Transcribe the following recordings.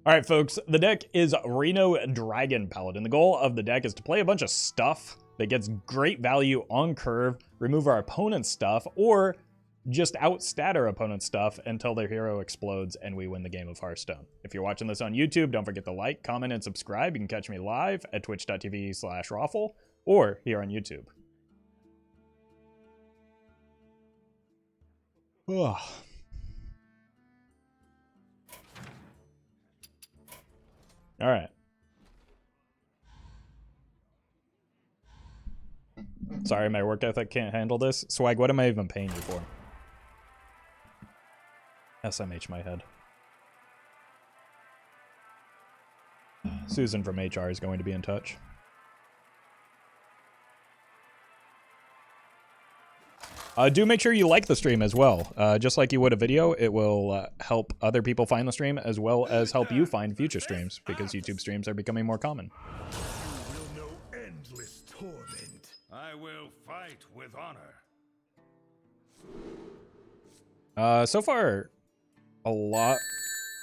Alright folks, the deck is Reno Paladin. The goal of the deck is to play a bunch of stuff that gets great value on curve, remove our opponent's stuff, or just outstat our opponent's stuff until their hero explodes and we win the game of Hearthstone. If you're watching this on YouTube, don't forget to like, comment, and subscribe. You can catch me live at twitch.tv/Roffle or here on YouTube. Ugh. All right. Sorry, my work ethic can't handle this. Swag, what am I even paying you for? SMH my head. Susan from HR is going to be in touch. Do make sure you like the stream as well. Just like you would a video, it will help other people find the stream as well as help you find future streams, because YouTube streams are becoming more common. You will know endless torment. I will fight with honor. So far, a lot.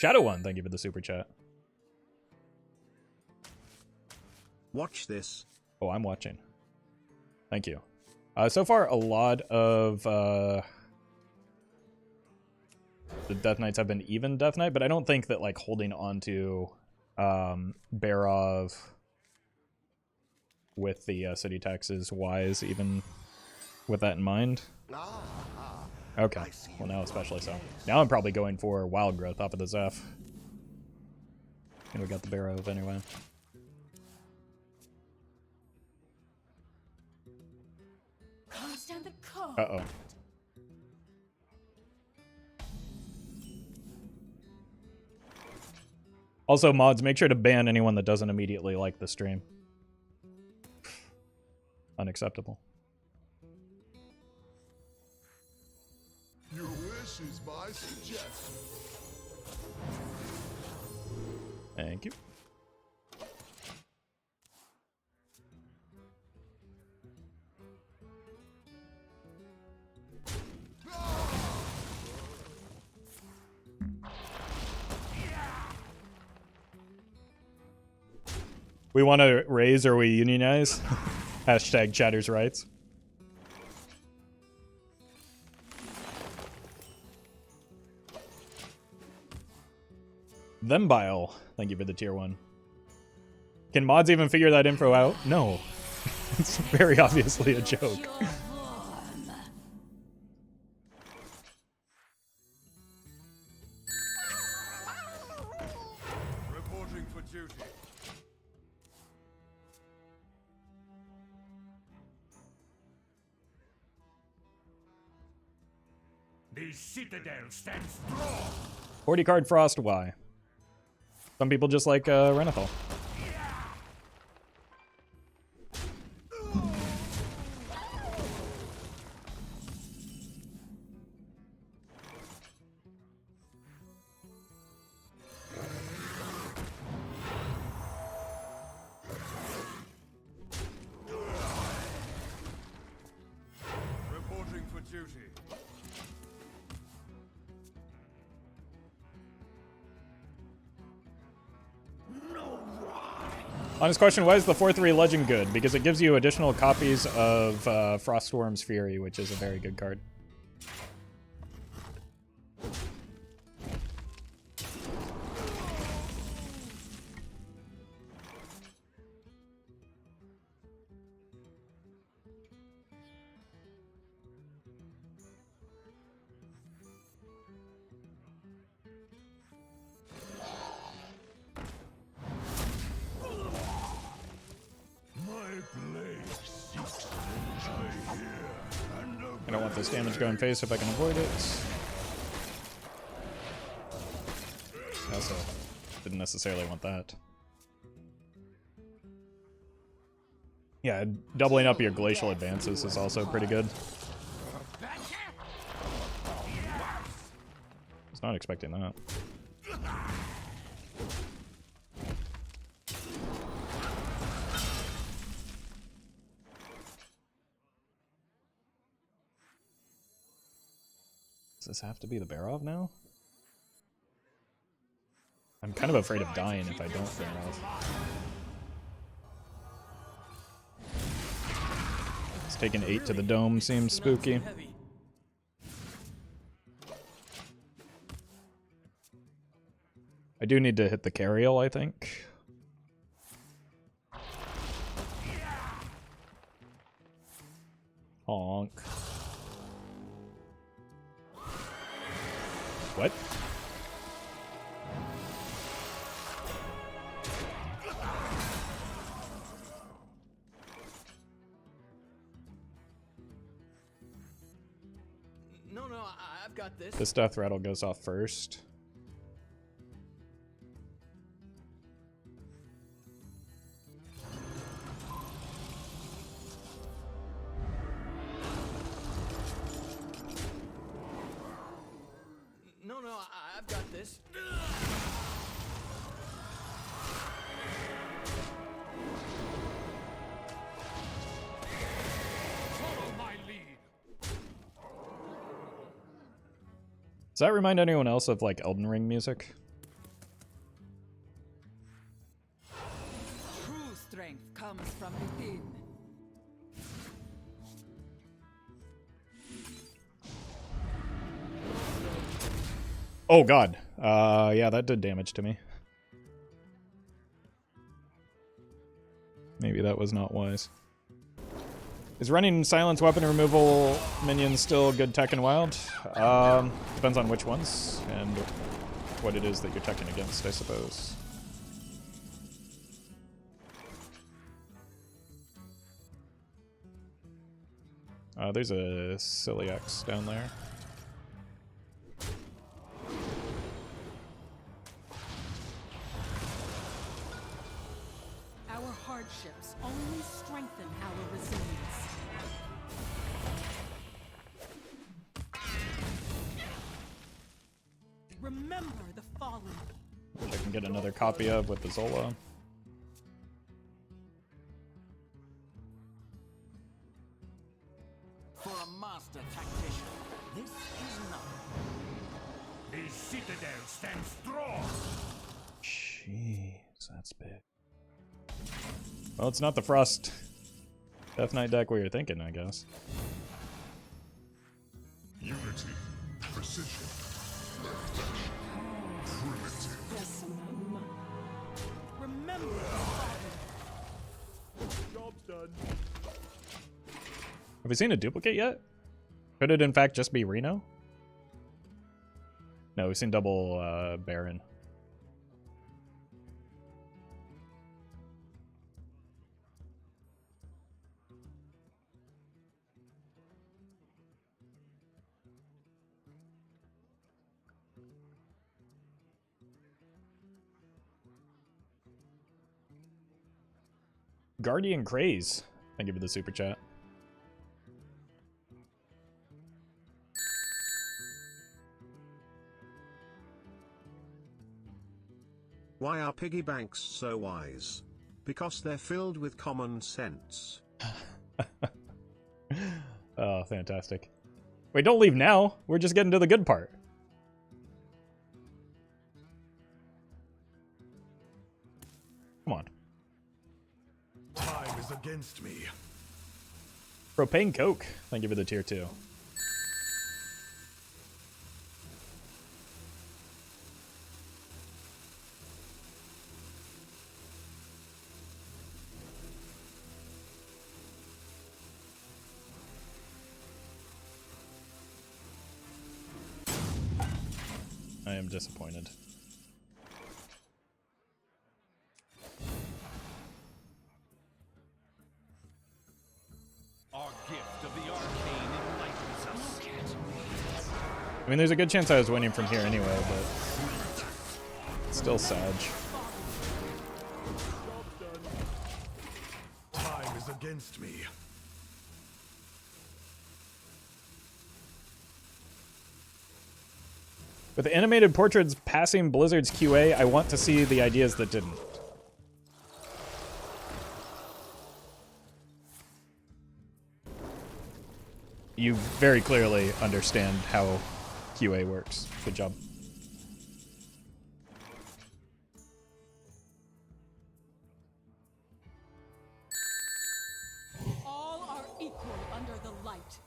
Shadow One, thank you for the super chat. Watch this. Oh, I'm watching. Thank you. So far, a lot of the Death Knights have been even Death Knight, but I don't think that like holding on to Barov with the city tax is wise, even with that in mind. Okay, well now especially so. Now I'm probably going for Wild Growth off of the Zeph. And we got the Barov anyway. Uh-oh. Also, mods, make sure to ban anyone that doesn't immediately like the stream. Unacceptable. Your wish is my suggestion. Thank you. We want to raise or we unionize? Hashtag Chatter's rights. Thembile, thank you for the tier 1. Can mods even figure that info out? No. It's very obviously a joke. Reporting for duty. The citadel stands strong. 40 card Frost, why? Some people just like Renathal. Reporting for duty. Honest question, why is the 4/3 Legend good? Because it gives you additional copies of Froststorm's Fury, which is a very good card. I don't want this damage going face if I can avoid it. I also didn't necessarily want that. Yeah, doubling up your glacial advances is also pretty good. Was not expecting that. Does this have to be the Barov now? I'm kind of afraid of dying if I don't Barov. It's taking 8 to the dome seems spooky. I do need to hit the carriel, I think. Honk. What? No, I've got this. This death rattle goes off first. No, I've got this. Follow my lead. Does that remind anyone else of like Elden Ring music? True strength comes from within. Oh god. Yeah, that did damage to me. Maybe that was not wise. Is running silence weapon removal minions still good tech in wild? Depends on which ones and what it is that you're teching against, I suppose. There's a Zilliax down there. Our hardships only strengthen our resilience. Remember the fallen. Which I can get another copy of with the Zola. For a master tactician, this is nothing. The citadel stands strong. Jeez, that's big. Well, it's not the Frost Death Knight deck we were thinking, I guess. Unity, precision, primitive. Remember the fallen. Job's done. Have we seen a duplicate yet? Could it in fact just be Reno? No, we've seen double Baron. Guardian Craze. Thank you for the super chat. Why are piggy banks so wise? Because they're filled with common sense. Oh, fantastic. Wait, don't leave now. We're just getting to the good part. Come on. Time is against me. Propane Coke. Thank you for the tier 2. I am disappointed. Our gift of the arcane enlightens us. I mean, there's a good chance I was winning from here anyway, but it's still Sag. Time is against me. With the animated portraits passing Blizzard's QA, I want to see the ideas that didn't. You very clearly understand how QA works. Good job. equal under the light.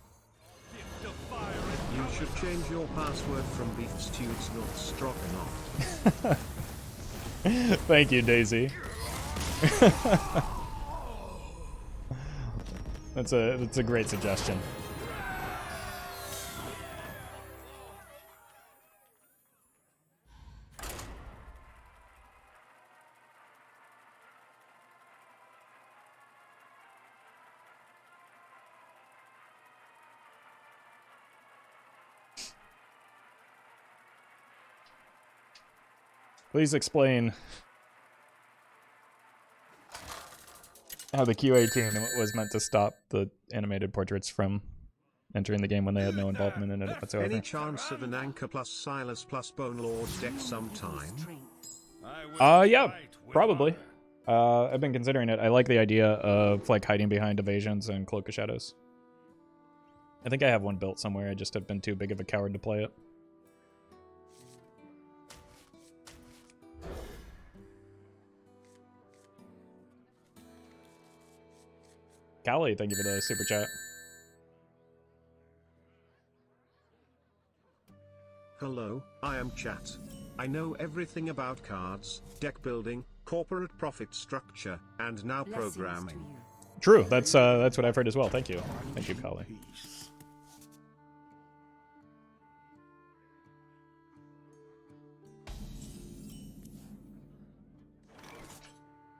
Gift of fire and You should change your password from beef stew to not stroganoff. Thank you, Daisy. That's a great suggestion. Please explain how the QA team was meant to stop the animated portraits from entering the game when they had no involvement in it whatsoever. Any chance of an Anchor plus Silas plus Bone Lord deck sometime? Yeah, probably. I've been considering it. I like the idea of like hiding behind evasions and Cloak of Shadows. I think I have one built somewhere. I just have been too big of a coward to play it. Callie, thank you for the super chat. Hello, I am Chat. I know everything about cards, deck building, corporate profit structure, and now programming. True, that's what I've heard as well. Thank you, Callie.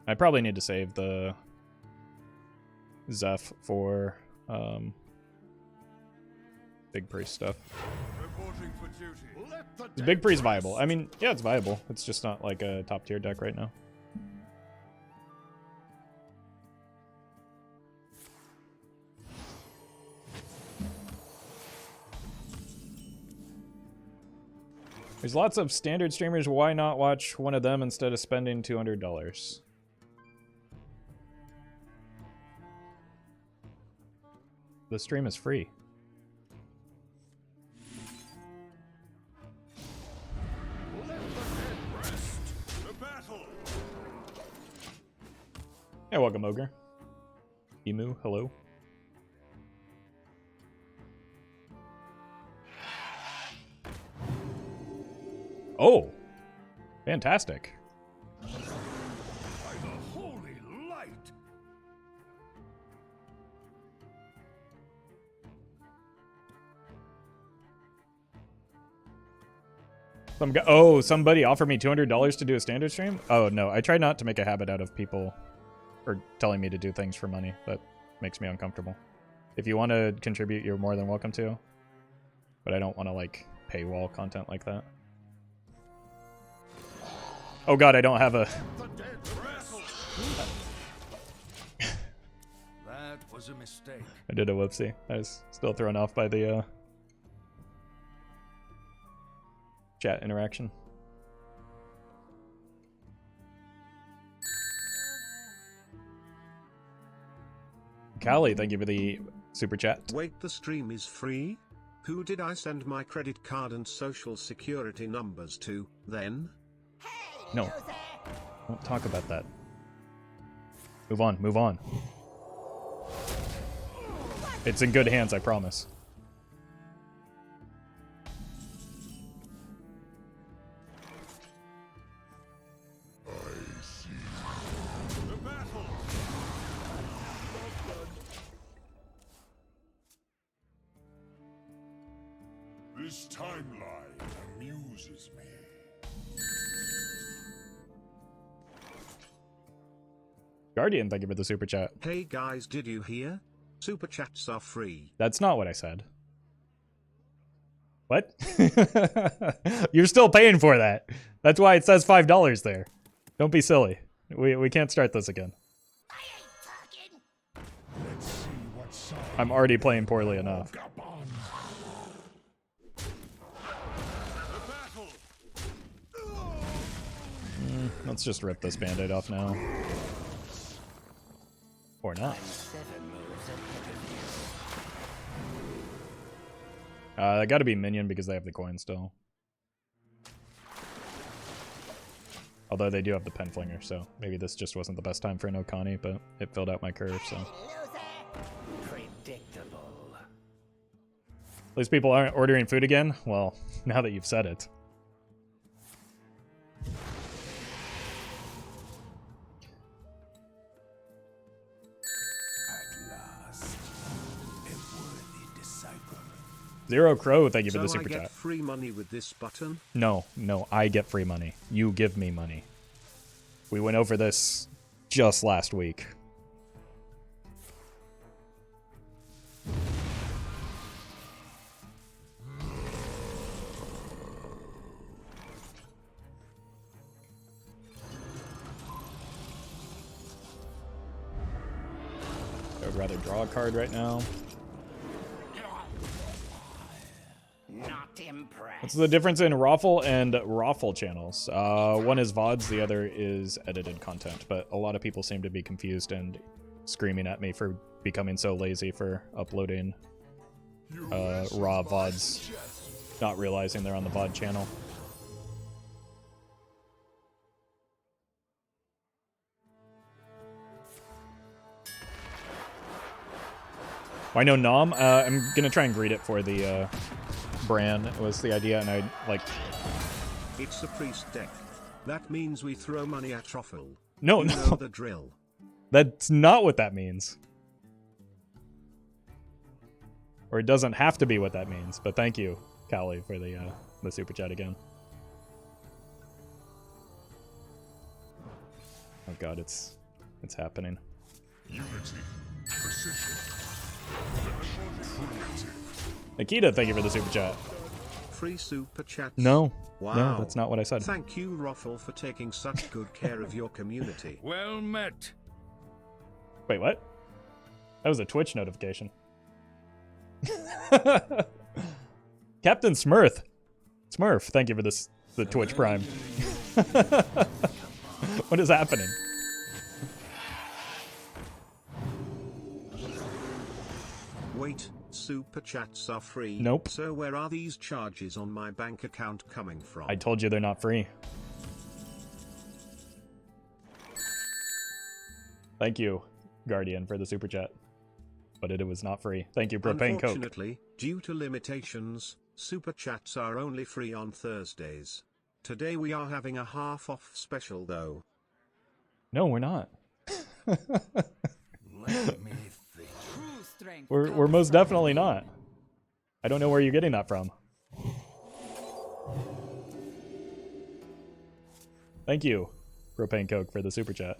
I probably need to save the Zeph for Big Priest stuff. Is Big Priest viable? I mean, yeah, it's viable. It's just not like a top tier deck right now. There's lots of standard streamers. Why not watch one of them instead of spending $200? The stream is free. Hey, welcome, Ogre. Emu, hello. Oh, fantastic. by the holy light. Somebody offered me $200 to do a standard stream? Oh, no, I try not to make a habit out of people or telling me to do things for money. That makes me uncomfortable. If you want to contribute, you're more than welcome to. But I don't want to, like, paywall content like that. Oh god, I don't have a... That was a mistake. I did a whoopsie. I was still thrown off by the chat interaction. Callie, thank you for the super chat. Wait, the stream is free? Who did I send my credit card and social security numbers to, then? No. Don't talk about that. Move on, move on. It's in good hands, I promise. This timeline amuses me. Guardian, thank you for the super chat. Hey guys, did you hear? Super chats are free. That's not what I said. What? You're still paying for that. That's why it says $5 there. Don't be silly. We can't start this again. Let's see what side I'm already playing poorly enough. Let's just rip this band-aid off now. Or not. They gotta be minion because they have the coin still. Although they do have the pen flinger, so maybe this just wasn't the best time for an Okani, but it filled out my curve, so. Predict At least people aren't ordering food again. Well, now that you've said it. Zero Crow, thank you for the super I get chat. free money with this button? No, I get free money. You give me money. We went over this just last week. I would rather draw a card right now. Not impressed. What's the difference in Roffle and Roffle channels? One is VODs, the other is edited content, but a lot of people seem to be confused and screaming at me for becoming so lazy for uploading raw VODs, not realizing they're on the VOD channel. I know Nom. I'm gonna try and greet it for the Brann was the idea, and I like. It's a priest deck. That means we throw money at Roffle. No, you no. know the drill. That's not what that means. Or it doesn't have to be what that means. But thank you, Callie, for the super chat again. Oh god, it's happening. Unity, precision, Nikita, thank you for the super chat. Free super chat. No, Wow. no, that's not what I said. Thank you, Roffle, for taking such good care of your community. Well met. Wait, what? That was a Twitch notification. Captain Smurf, thank you for this. The Twitch Prime. What is happening? Wait, super chats are free. Nope. So where are these charges on my bank account coming from? I told you they're not free. Thank you, Guardian, for the super chat. But it was not free. Thank you, Propane Coke. Unfortunately, due to limitations, super chats are only free on Thursdays. Today we are having a half-off special though. No, we're not. Let me think. True strength. We're most definitely not. I don't know where you're getting that from. Thank you, Propane Coke, for the super chat.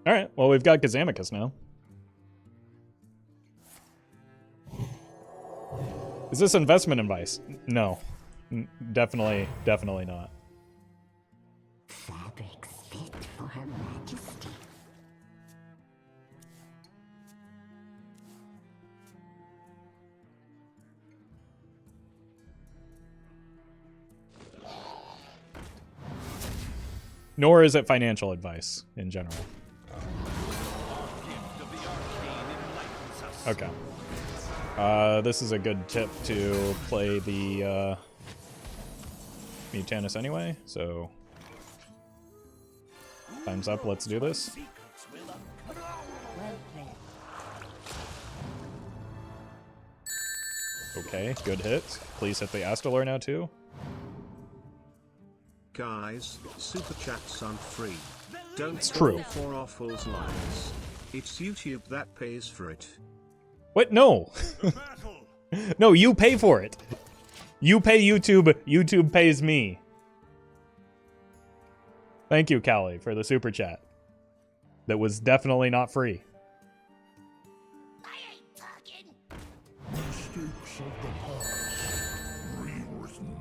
Alright, well, we've got Gazamicus now. Is this investment advice? No. Definitely not. Fabrics fit for Her Majesty. Nor is it financial advice in general. Okay. This is a good tip to play the Mutanus anyway, so time's up, let's do this. Well played. Okay, good hit. Please hit the Astalor now too. Guys, super chats aren't free. Don't It's fall true. for Awful's lies. It's YouTube that pays for it. What? No. No, you pay for it. You pay YouTube, YouTube pays me. Thank you, Callie, for the super chat. That was definitely not free. I ain't talking. mistakes of the past rewritten.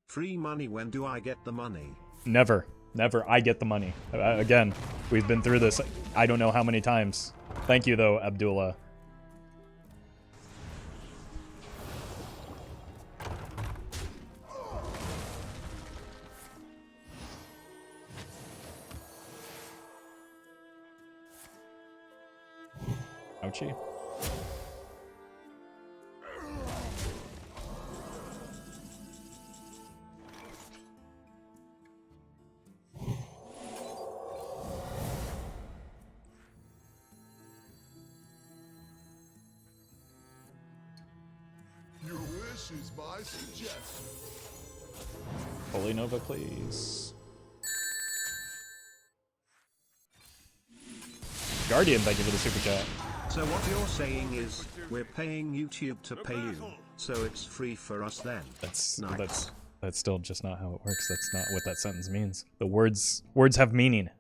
Free money, when do I get the money? Never. Never. I get the money. Again, we've been through this I don't know how many times. Thank you, though, Abdullah. Ouchie. Your wish is my suggestion. Holy Nova, please. Guardian, thank you for the super chat. So what you're saying is, we're paying YouTube to pay you, so it's free for us then. That's Nice. that's still just not how it works. That's not what that sentence means. The words have meaning.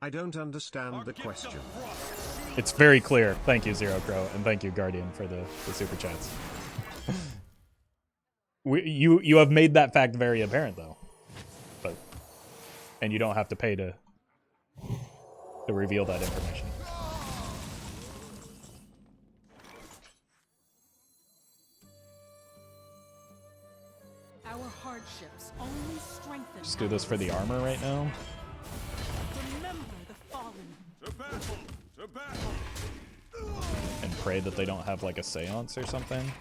I don't understand the question. It's very clear. Thank you, Zero Crow, and thank you, Guardian, for the super chats. You have made that fact very apparent, though. And you don't have to pay to reveal that information. Our hardships only strengthen. Just do this for the armor right now. Remember the fallen. To battle! To battle! And pray that they don't have like a seance or something.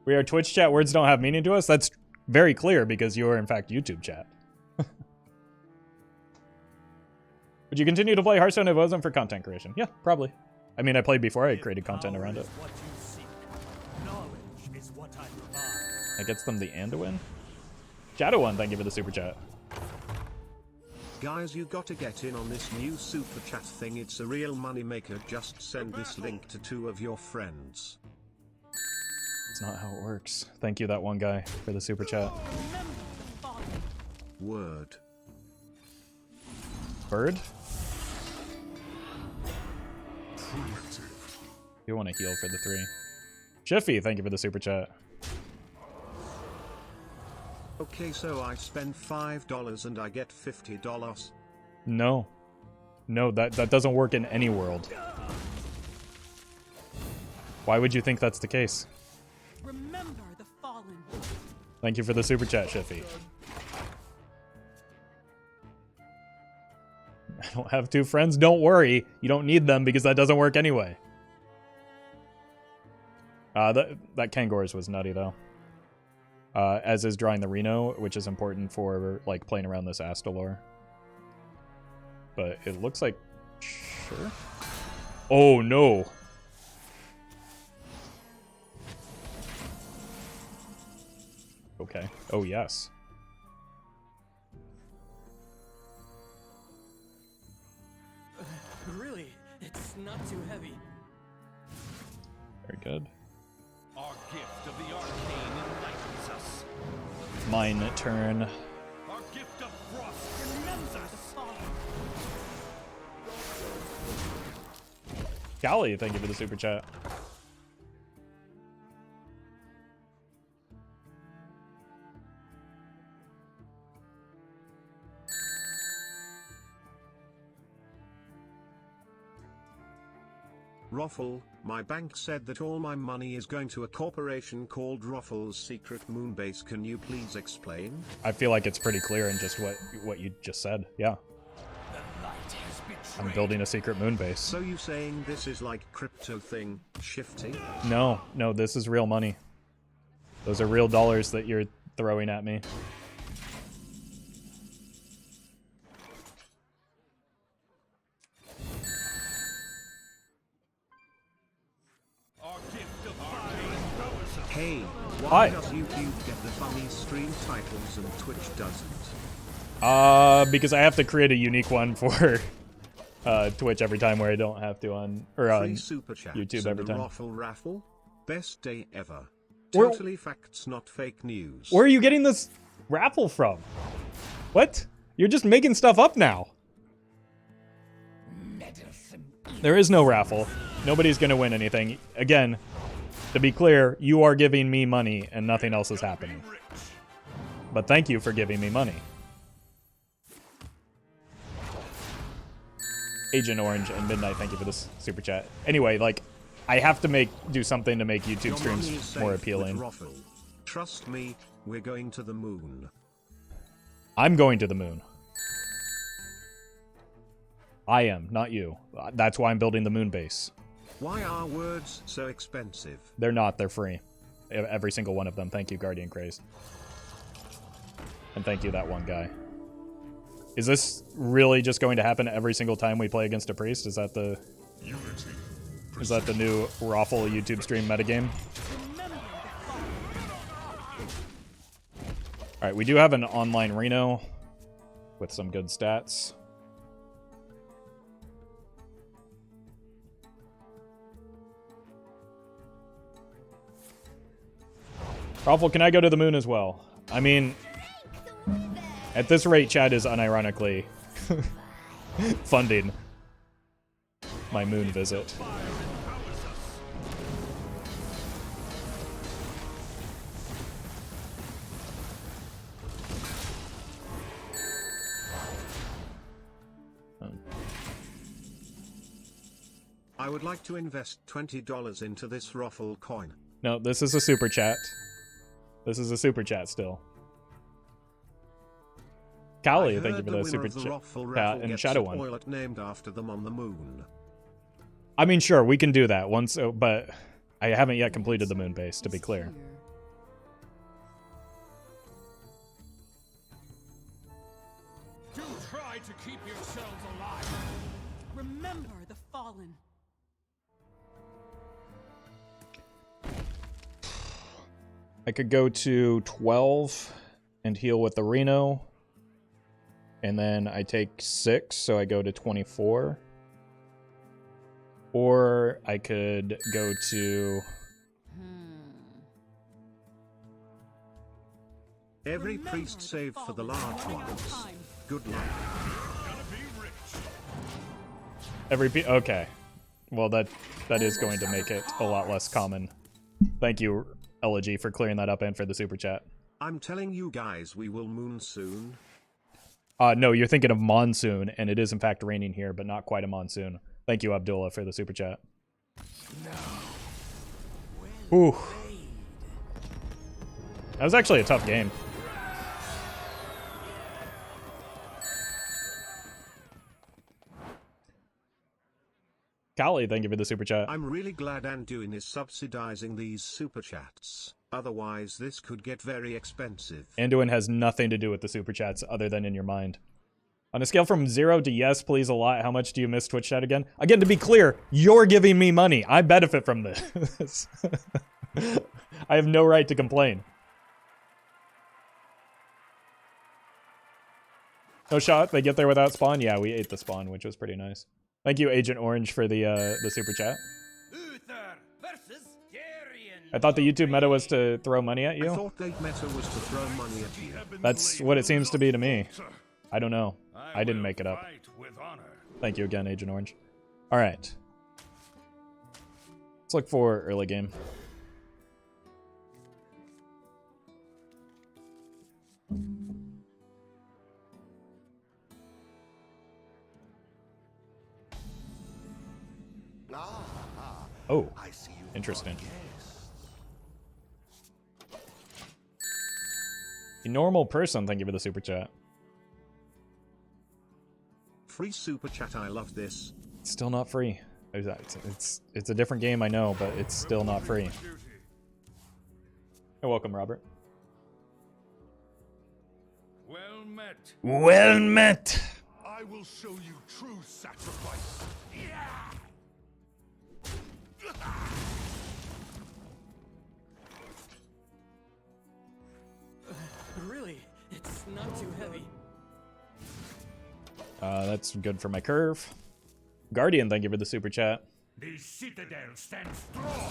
We are Twitch chat, words don't have meaning to us. That's very clear because you are in fact YouTube chat. Would you continue to play Hearthstone if it wasn't for content creation? Yeah, probably. I mean, I played before I created content around it. What you seek. Knowledge is what I provide. That gets them the Anduin. Shadowone, thank you for the super chat. Guys, you gotta get in on this new super chat thing. It's a real money maker. Just send this link to 2 of your friends. It's not how it works. Thank you, that one guy, for the super chat. Remember the fallen. Word. Bird? You want to heal for the 3. Jiffy, thank you for the super chat. Okay, so I spend $5 and I get $50. No. No, that doesn't work in any world. Why would you think that's the case? Remember the fallen. Thank you for the super chat, Jiffy. I don't have 2 friends. Don't worry. You don't need them because that doesn't work anyway. That Kangor's was nutty, though. As is drawing the Reno, which is important for like playing around this Astalor. But it looks like... Sure. Oh, no. Okay. Oh, yes. Really, it's not too heavy. Very good. Our gift of the arcane enlightens us. Mine turn. Our gift of frost Remember renews the us. fallen. Callie, thank you for the super chat. Roffle, my bank said that all my money is going to a corporation called Roffle's Secret Moonbase. Can you please explain? I feel like it's pretty clear in just what you just said. Yeah. The light has betrayed. I'm building a secret moon base. So you saying this is like crypto thing, shifty? No, this is real money. Those are real dollars that you're throwing at me. Our gift of fire endows us. Hey, Hi. why does YouTube get the funny stream titles and Twitch doesn't? Because I have to create a unique one for Twitch every time where I don't have to on Free super chats YouTube and every a time. Roffle raffle? Best day ever. Where- Totally facts, not fake news. Where are you getting this raffle from? What? You're just making stuff up now. There is no raffle. Nobody's gonna win anything. Again, to be clear, you are giving me money and nothing else is happening. But thank you for giving me money. Agent Orange and Midnight, thank you for this super chat. Anyway, like, I have to do something to make YouTube Your money is streams safe more with appealing. Roffle. Trust me, we're going to the moon. I'm going to the moon. I am, not you. That's why I'm building the moon base. Why are words so expensive? They're not, they're free. Every single one of them. Thank you, Guardian Craze. And thank you, that one guy. Is this really just going to happen every single time we play against a priest? Is that the new Roffle YouTube stream metagame? Alright, we do have an online Reno with some good stats. Roffle, can I go to the moon as well? I mean, at this rate, Chad is unironically funding my moon visit. I would like to invest $20 into this Roffle coin. No, this is a super chat. This is a super chat still. Callie, thank you for the super chat and Shadow One. Toilet named after them on the moon. I mean, sure, we can do that once, but I haven't yet completed the moon base, to be clear. Do try to keep yourselves alive. Remember the fallen. I could go to 12 and heal with the Reno. And then I take 6, so I go to 24. Or I could go to... Every priest saved for the large ones. Good luck. Okay. Well, that is going to make it a lot less common. Thank you, Elegy, for clearing that up and for the super chat. I'm telling you guys, we will moon soon. No, you're thinking of monsoon, and it is in fact raining here, but not quite a monsoon. Thank you, Abdullah, for the super chat. Ooh. That was actually a tough game. Callie, thank you for the super chat. I'm really glad Anduin is subsidizing these super chats. Otherwise, this could get very expensive. Anduin has nothing to do with the super chats other than in your mind. On a scale from 0 to yes, please a lot, how much do you miss Twitch chat again? Again, to be clear, you're giving me money. I benefit from this. I have no right to complain. No shot, they get there without spawn? Yeah, we ate the spawn, which was pretty nice. Thank you, Agent Orange, for the super chat. I thought the YouTube meta was to throw money at you. I thought the meta was to throw money at you. That's what it seems to be to me. I don't know. I didn't make it up. Thank you again, Agent Orange. All right. Let's look for early game. Oh, interesting. A normal person, thank you for the super chat. Free super chat, I love this. It's still not free. It's a different game, I know, but it's still not free. You're welcome, Robert. Well met. Well met. I will show you true sacrifice. Really? It's not too heavy. That's good for my curve. Guardian, thank you for the super chat. The citadel stands strong.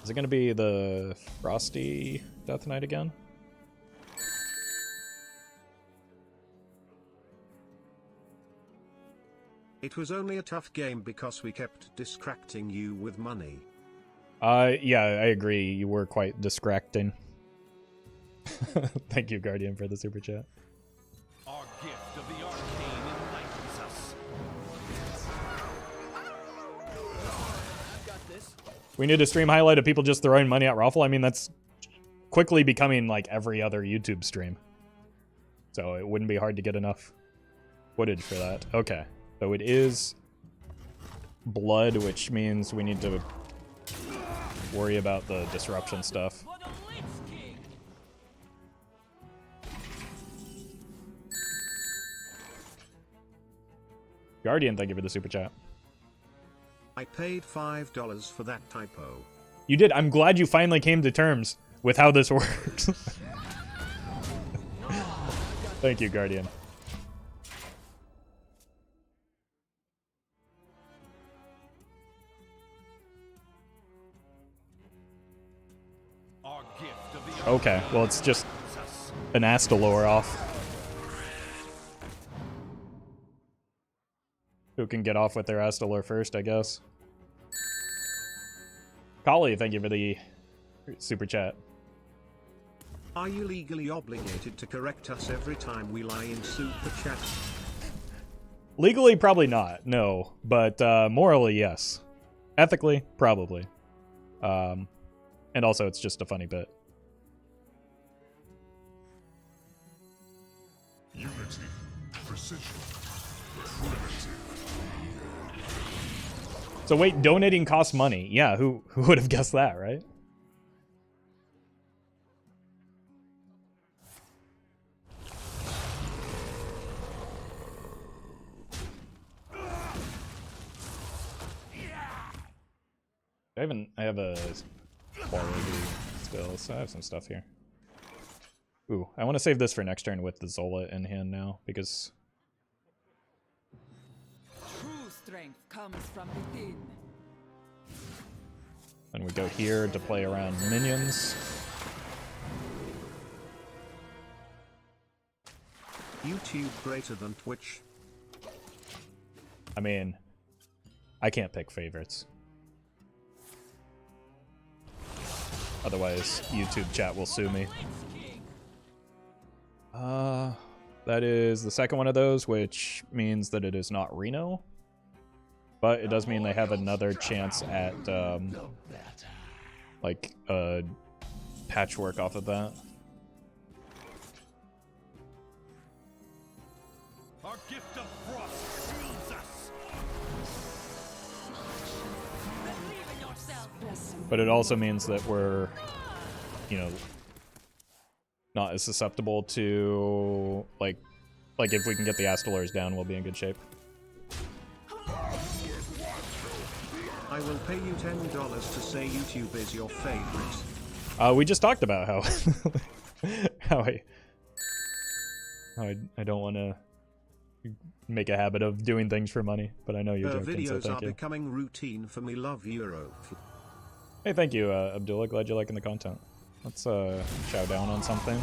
Is it going to be the Frosty Death Knight again? It was only a tough game because we kept distracting you with money. Yeah, I agree. You were quite distracting. Thank you, Guardian, for the super chat. Our gift of the arcane enlightens us. I've got this. We need a stream highlight of people just throwing money at Roffle. I mean, that's quickly becoming like every other YouTube stream. So it wouldn't be hard to get enough footage for that. Okay, so it is blood, which means we need to worry about the disruption stuff. Guardian, thank you for the super chat. I paid $5 for that typo. You did. I'm glad you finally came to terms with how this works. Thank you, Guardian. Okay, well, it's just an Astalor off. Who can get off with their Astalor first, I guess. Kali, thank you for the super chat. Are you legally obligated to correct us every time we lie in super chat? Legally, probably not, no. But morally, yes. Ethically, probably. And also, it's just a funny bit. Unity, precision, primitive. So wait, donating costs money. Yeah, who would have guessed that, right? I have a quality still, so I have some stuff here. Ooh, I want to save this for next turn with the Zola in hand now, because True strength comes from within. then we go here to play around minions. YouTube greater than Twitch. I mean, I can't pick favorites. Otherwise, YouTube chat will sue me. That is the second one of those, which means that it is not Reno. But it does mean they have another chance at, like, patchwork off of that. Our gift of frost shields us. Believe in yourself. But it also means that we're, you know, not as susceptible to, like if we can get the Astalors down, we'll be in good shape. I will pay you $10 to say YouTube is your favorite. We just talked about how how I don't want to make a habit of doing things for money, but I know you're joking, so Videos thank are you. becoming routine for me. Love Euro. Hey, thank you, Abdullah. Glad you're liking the content. Let's chow down on something.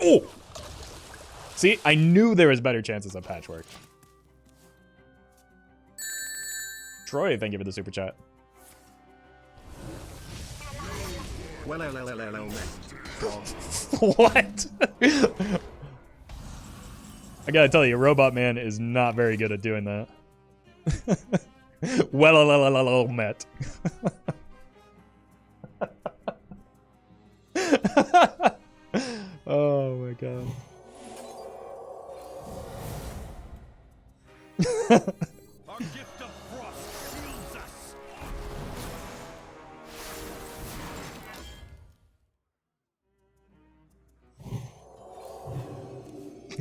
Oh! See, I knew there was better chances of patchwork. Troy, thank you for the super chat. Well, What? I gotta tell you, Robot Man is not very good at doing that. Well, met. Oh my god. Our gift of frost shields us.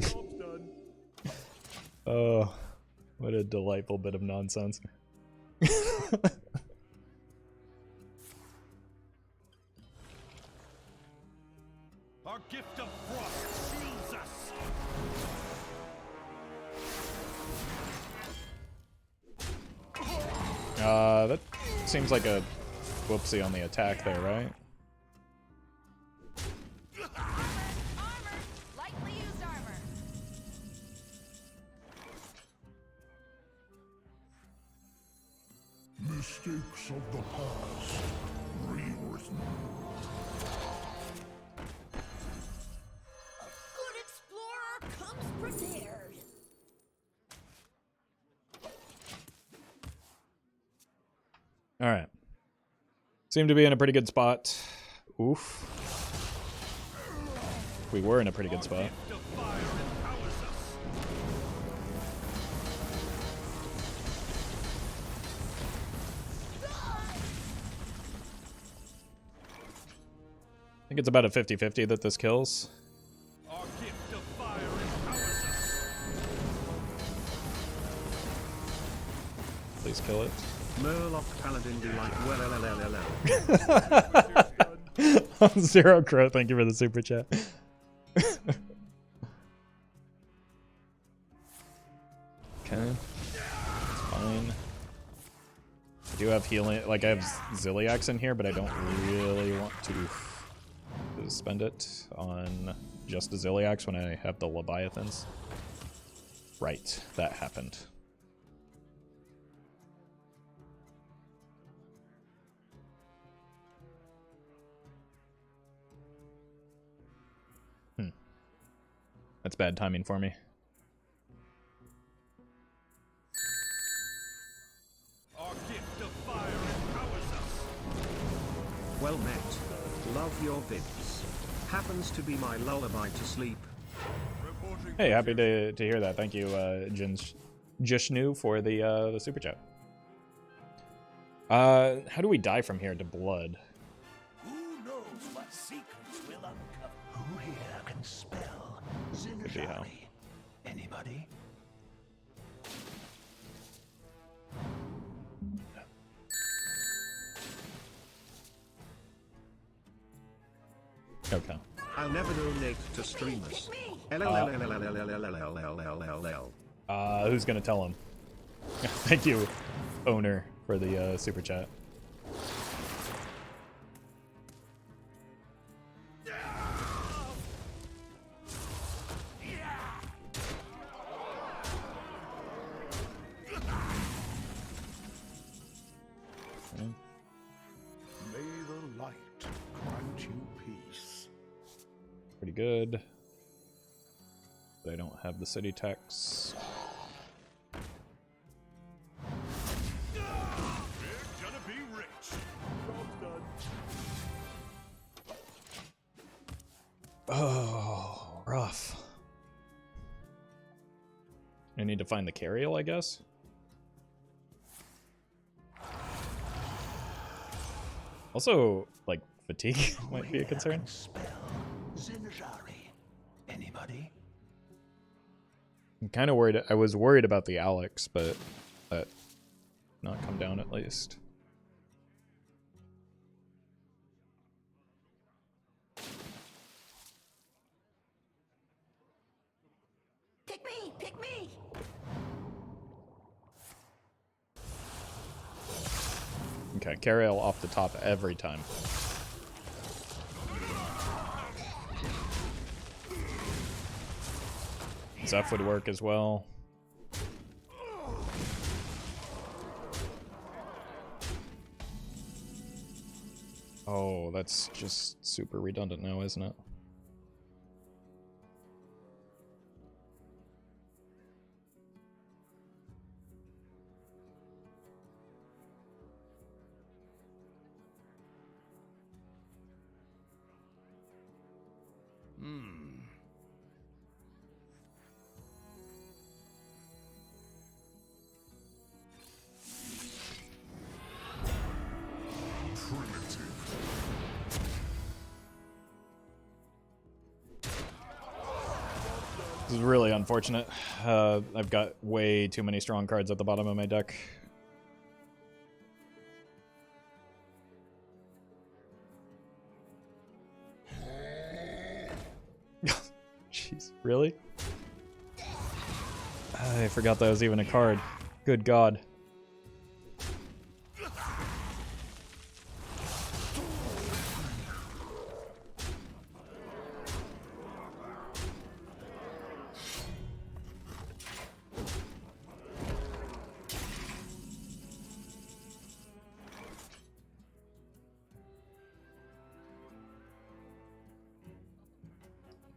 Job's done. Oh, what a delightful bit of nonsense. Our gift of frost shields us. That seems like a whoopsie on the attack there, right? Armor! Lightly used armor. Mistakes of the past rewritten. Good explorer comes prepared. All right. Seem to be in a pretty good spot. Oof. We were in a pretty good spot. I think it's about a 50-50 that this kills. Our gift of fire empowers us. Please kill it. Murloc Paladin be like, well, Zero Crow, thank you for the super chat. Okay. It's fine. I do have healing, like I have Zilliax in here, but I don't really want to spend it on just a Zilliax when I have the Leviathans. Right, that happened. That's bad timing for me. Our gift of fire empowers us. well met. Love your vids. Happens to be my lullaby to sleep. Hey, happy to hear that. Thank you, Jishnu, for the super chat. How do we die from here to blood? Who knows what secrets will uncover? Who here can spell Could be how. Zinjari? Anybody? Okay. I'll never donate to streamers. Who's gonna tell him? Thank you, owner, for the super chat. May the light grant you peace. Pretty good. They don't have the city tax. Oh, rough. I need to find the carriel, I guess. Also, like, fatigue might be a concern. Spell Zinjari. Anybody? I'm kind of worried. I was worried about the Alex, but that not come down at least. Pick me! Pick me! Okay, carriel off the top every time. Zeph would work as well. Oh, that's just super redundant now, isn't it? This is really unfortunate. I've got way too many strong cards at the bottom of my deck. Jeez, really? I forgot that was even a card. Good God.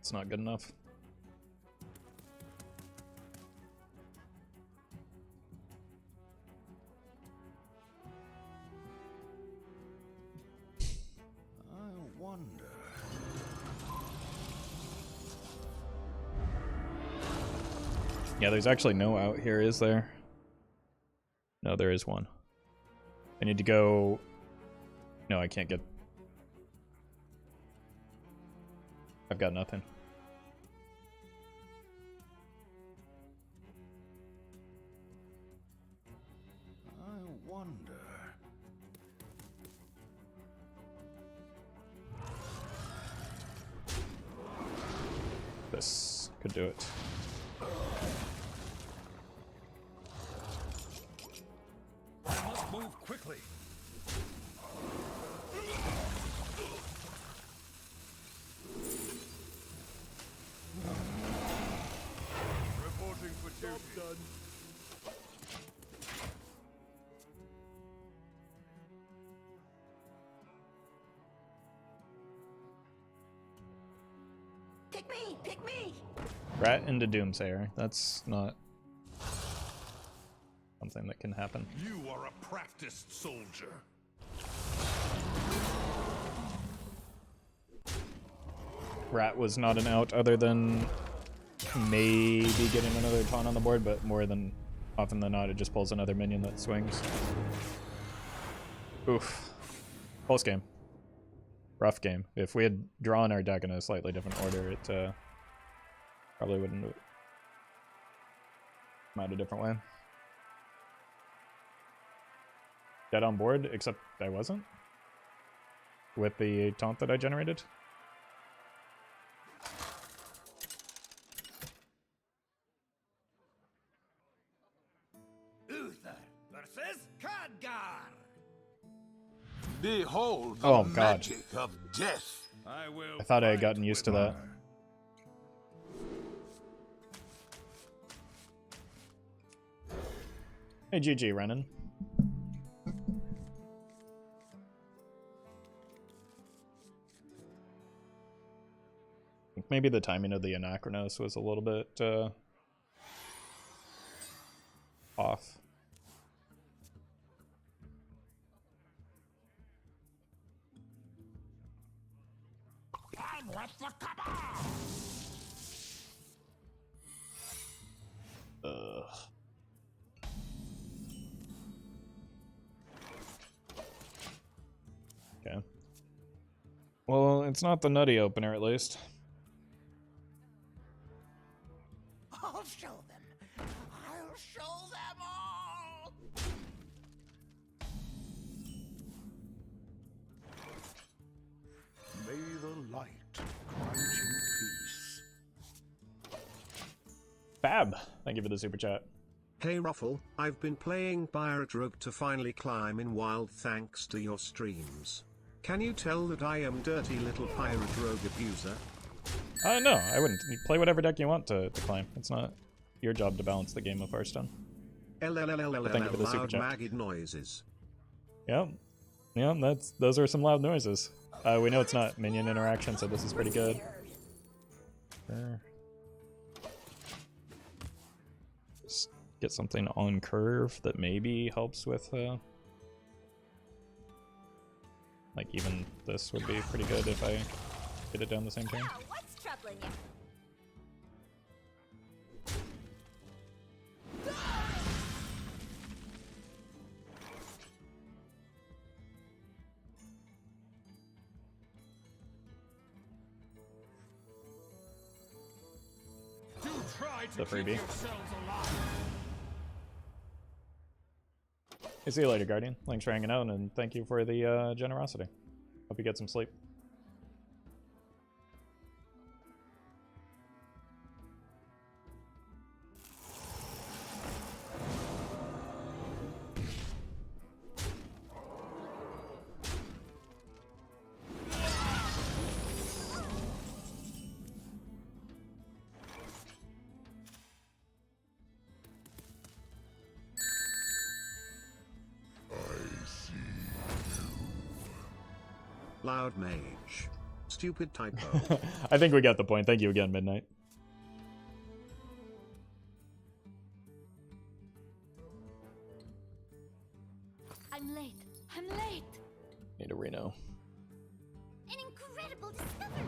It's not good enough. Yeah, there's actually no out here, is there? No, there is one. I need to go... No, I can't get... I've got nothing. I wonder. This could do it. I must move quickly. Reporting for duty. Done. Pick me! Pick me! Rat into Doomsayer. That's not something that can happen. You are a practiced soldier. Rat was not an out other than maybe getting another taunt on the board, but more than often than not, it just pulls another minion that swings. Oof. Close game. Rough game. If we had drawn our deck in a slightly different order, it probably wouldn't come out a different way. Dead on board, except I wasn't. With the taunt that I generated. Uther versus Kangor. Behold the Oh, God. magic of death. I thought I had gotten used to that. Hey, GG, Renan. I think maybe the timing of the Anachronos was a little bit off. Okay. Well, it's not the nutty opener, at least. I'll show them. I'll show them all. May the light grant you peace. Fab, thank you for the super chat. Hey Roffle, I've been playing Pirate Rogue to finally climb in wild thanks to your streams. Can you tell that I am dirty little Pirate Rogue abuser? No, I wouldn't. You play whatever deck you want to claim. It's not your job to balance the game of Hearthstone. Thank you for the super Loud chat. maggot noises. Yep. Yeah, those are some loud noises. We know it's not minion interaction, so this is pretty good. Just get something on curve that maybe helps with like even this would be pretty good if I get it down the same turn. Now, what's troubling you? Do try to The keep freebie. yourselves alive. Hey, see you later, Guardian. Thanks for hanging out, and thank you for the generosity. Hope you get some sleep. Loud mage. Stupid typo. I think we got the point. Thank you again, Midnight. I'm late. I'm late. Need a Reno. An incredible discovery.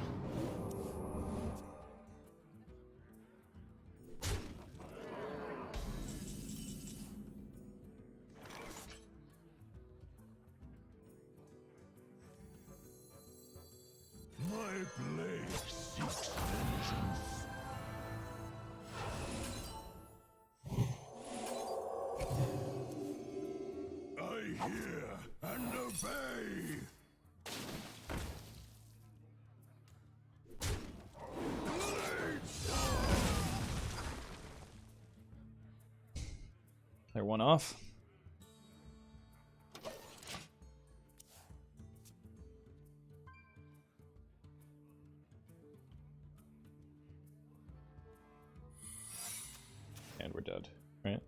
blade seeks vengeance. I hear and obey. They're one off. And we're dead, right?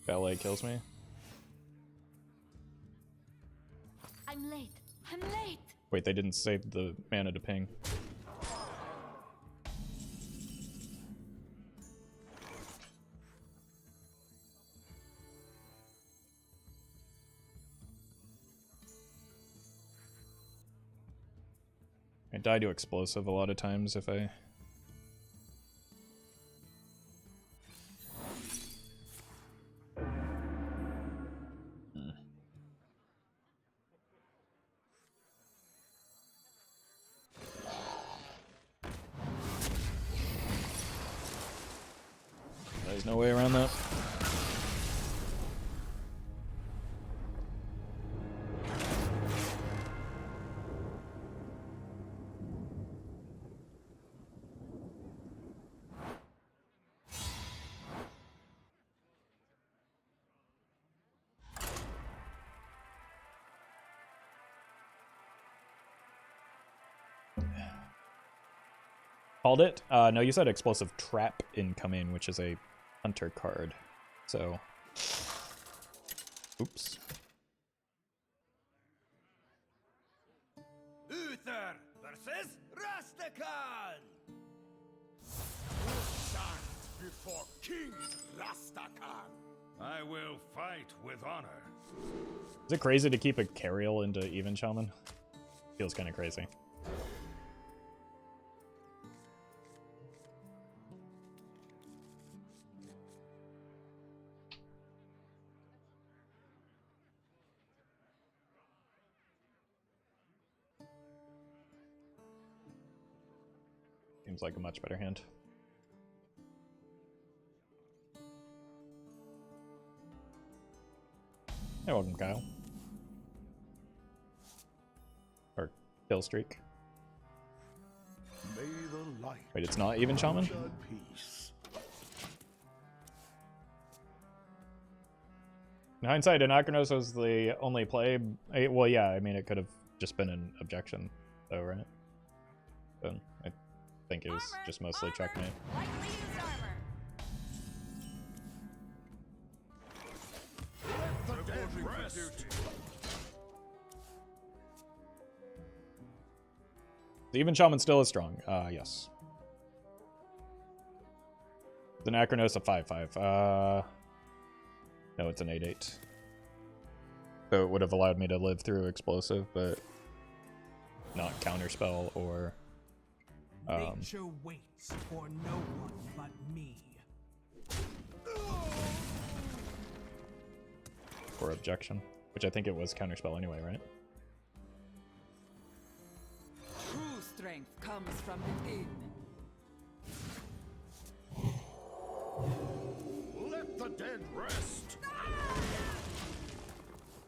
Ballet kills me. I'm late. I'm late. Wait, they didn't save the mana to ping. I die to explosive a lot of times if I... There's no way around that. Called it? No, you said explosive trap incoming, which is a hunter card. So, oops. Uther versus Rastakhan! Who stands before King Rastakhan? I will fight with honor. Is it crazy to keep a Cariel into even shaman? Feels kind of crazy. Seems like a much better hand. Hey, welcome, Kyle. Or kill streak. May the light Wait, it's not even shaman? shed peace. In hindsight, Anachronos was the only play. Well, yeah, I mean, it could have just been an objection, though, right? So, I think it was just mostly checkmate. Lightly used armor. Let the dead rest. The even shaman still is strong. Yes. The Anachronos a 5/5. No, it's an 8/8. So it would have allowed me to live through explosive, but not counterspell or Nature waits for no one but me. or objection, which I think it was counterspell anyway, right? True strength comes from within. Let the dead rest.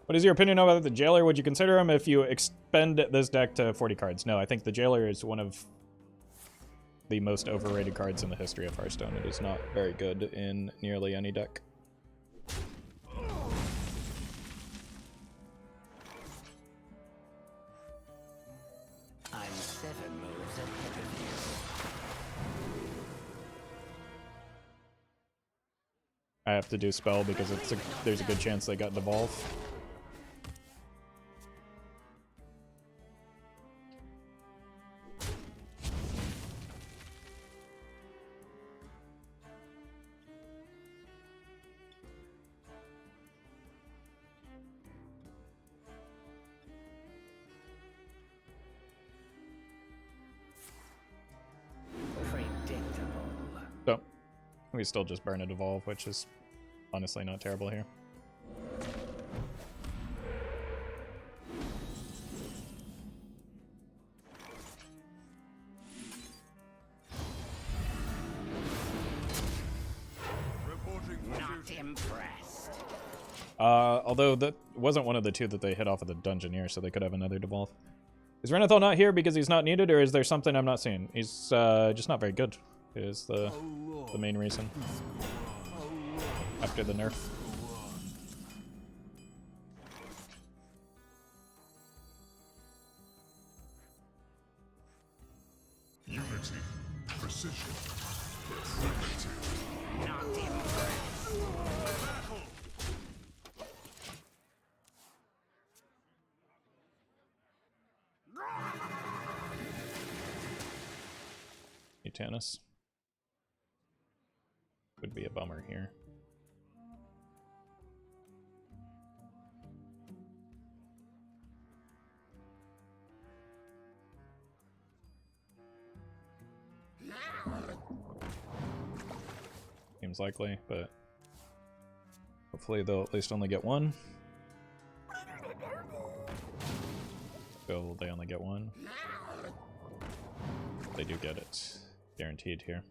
What is your opinion about the Jailer? Would you consider him if you expend this deck to 40 cards? No, I think the Jailer is one of the most overrated cards in the history of Hearthstone. It is not very good in nearly any deck. I'm 7 moves ahead of you. I have to do spell because there's a good chance they got devolve. So we still just burn a devolve, which is honestly not terrible here. Although that wasn't one of the two that they hit off of the Dungeoneer, so they could have another devolve. Is Renathal not here because he's not needed, or is there something I'm not seeing? He's just not very good, is the main reason. After the nerf. Unity, precision, primitive. Not impressed. Mutanus. Would be a bummer here. Seems likely, but hopefully they'll at least only get one. Will they only get one? They do get it. Guaranteed here.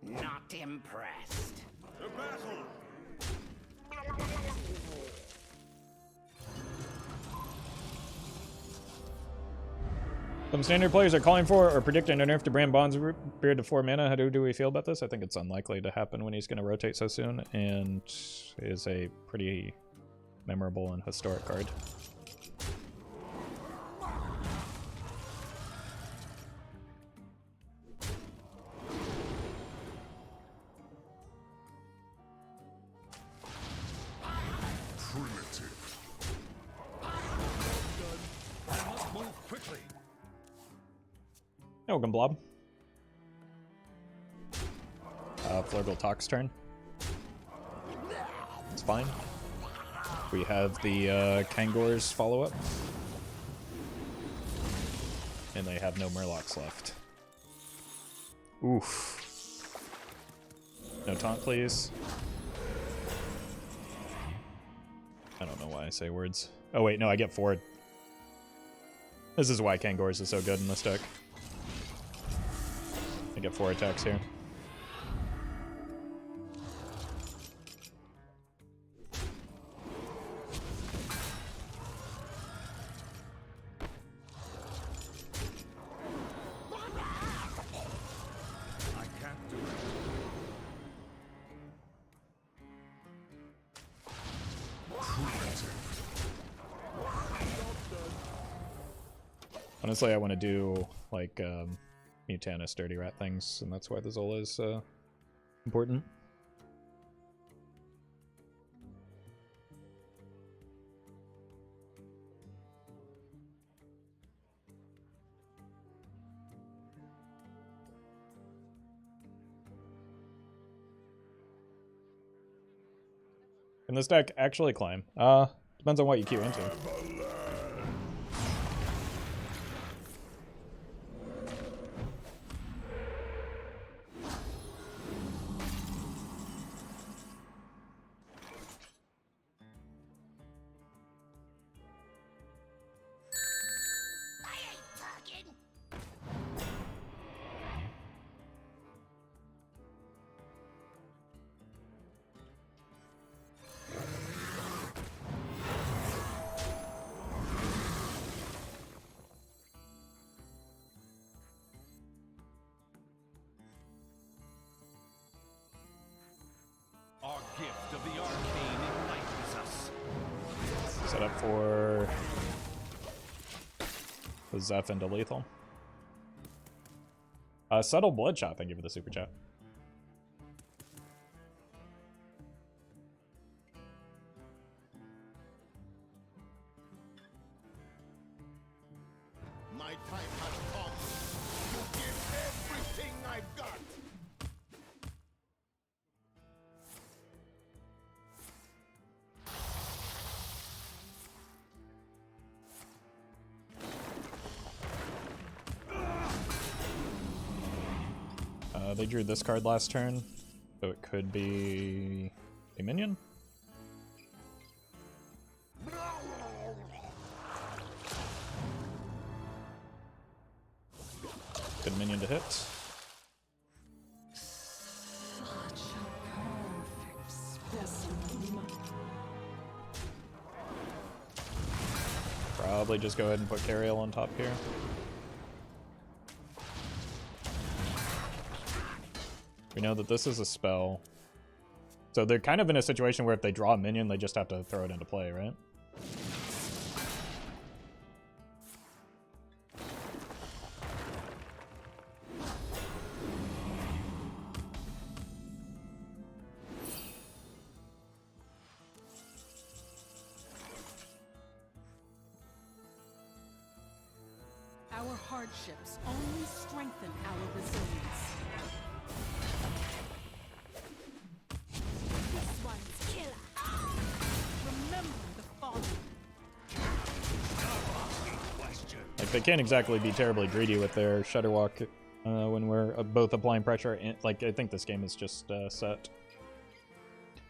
Not impressed. To battle! Some standard players are calling for or predicting a nerf to Brann Bronzebeard to 4 mana. How do we feel about this? I think it's unlikely to happen when he's going to rotate so soon, and is a pretty memorable and historic card. Primitive. I must move quickly. Welcome, Blob. Flurgle Talk's turn. It's fine. We have the Kangor's follow-up. And they have no Murlocs left. Oof. No taunt, please. I don't know why I say words. Oh wait, no, I get forward. This is why Kangor's is so good in this deck. I get 4 attacks here. I can't do it. Primitive. Honestly, I want to do like Mutanus Dirty Rat things, and that's why the Zola is important. Can this deck actually climb? Depends on what you queue into. Our gift of the arcane enlightens us. Set up for the Zeph into lethal. Subtle Bloodshot, thank you for the super chat. My time has come to give everything I've got. They drew this card last turn, so it could be a minion. Good minion to hit. Probably just go ahead and put Cariel on top here. We know that this is a spell. So they're kind of in a situation where if they draw a minion, they just have to throw it into play, right? Our hardships only strengthen our resilience. This one's killer. Remember the fallen. Like, they can't exactly be terribly greedy with their Shudderwalk when we're both applying pressure. And, like, I think this game is just set.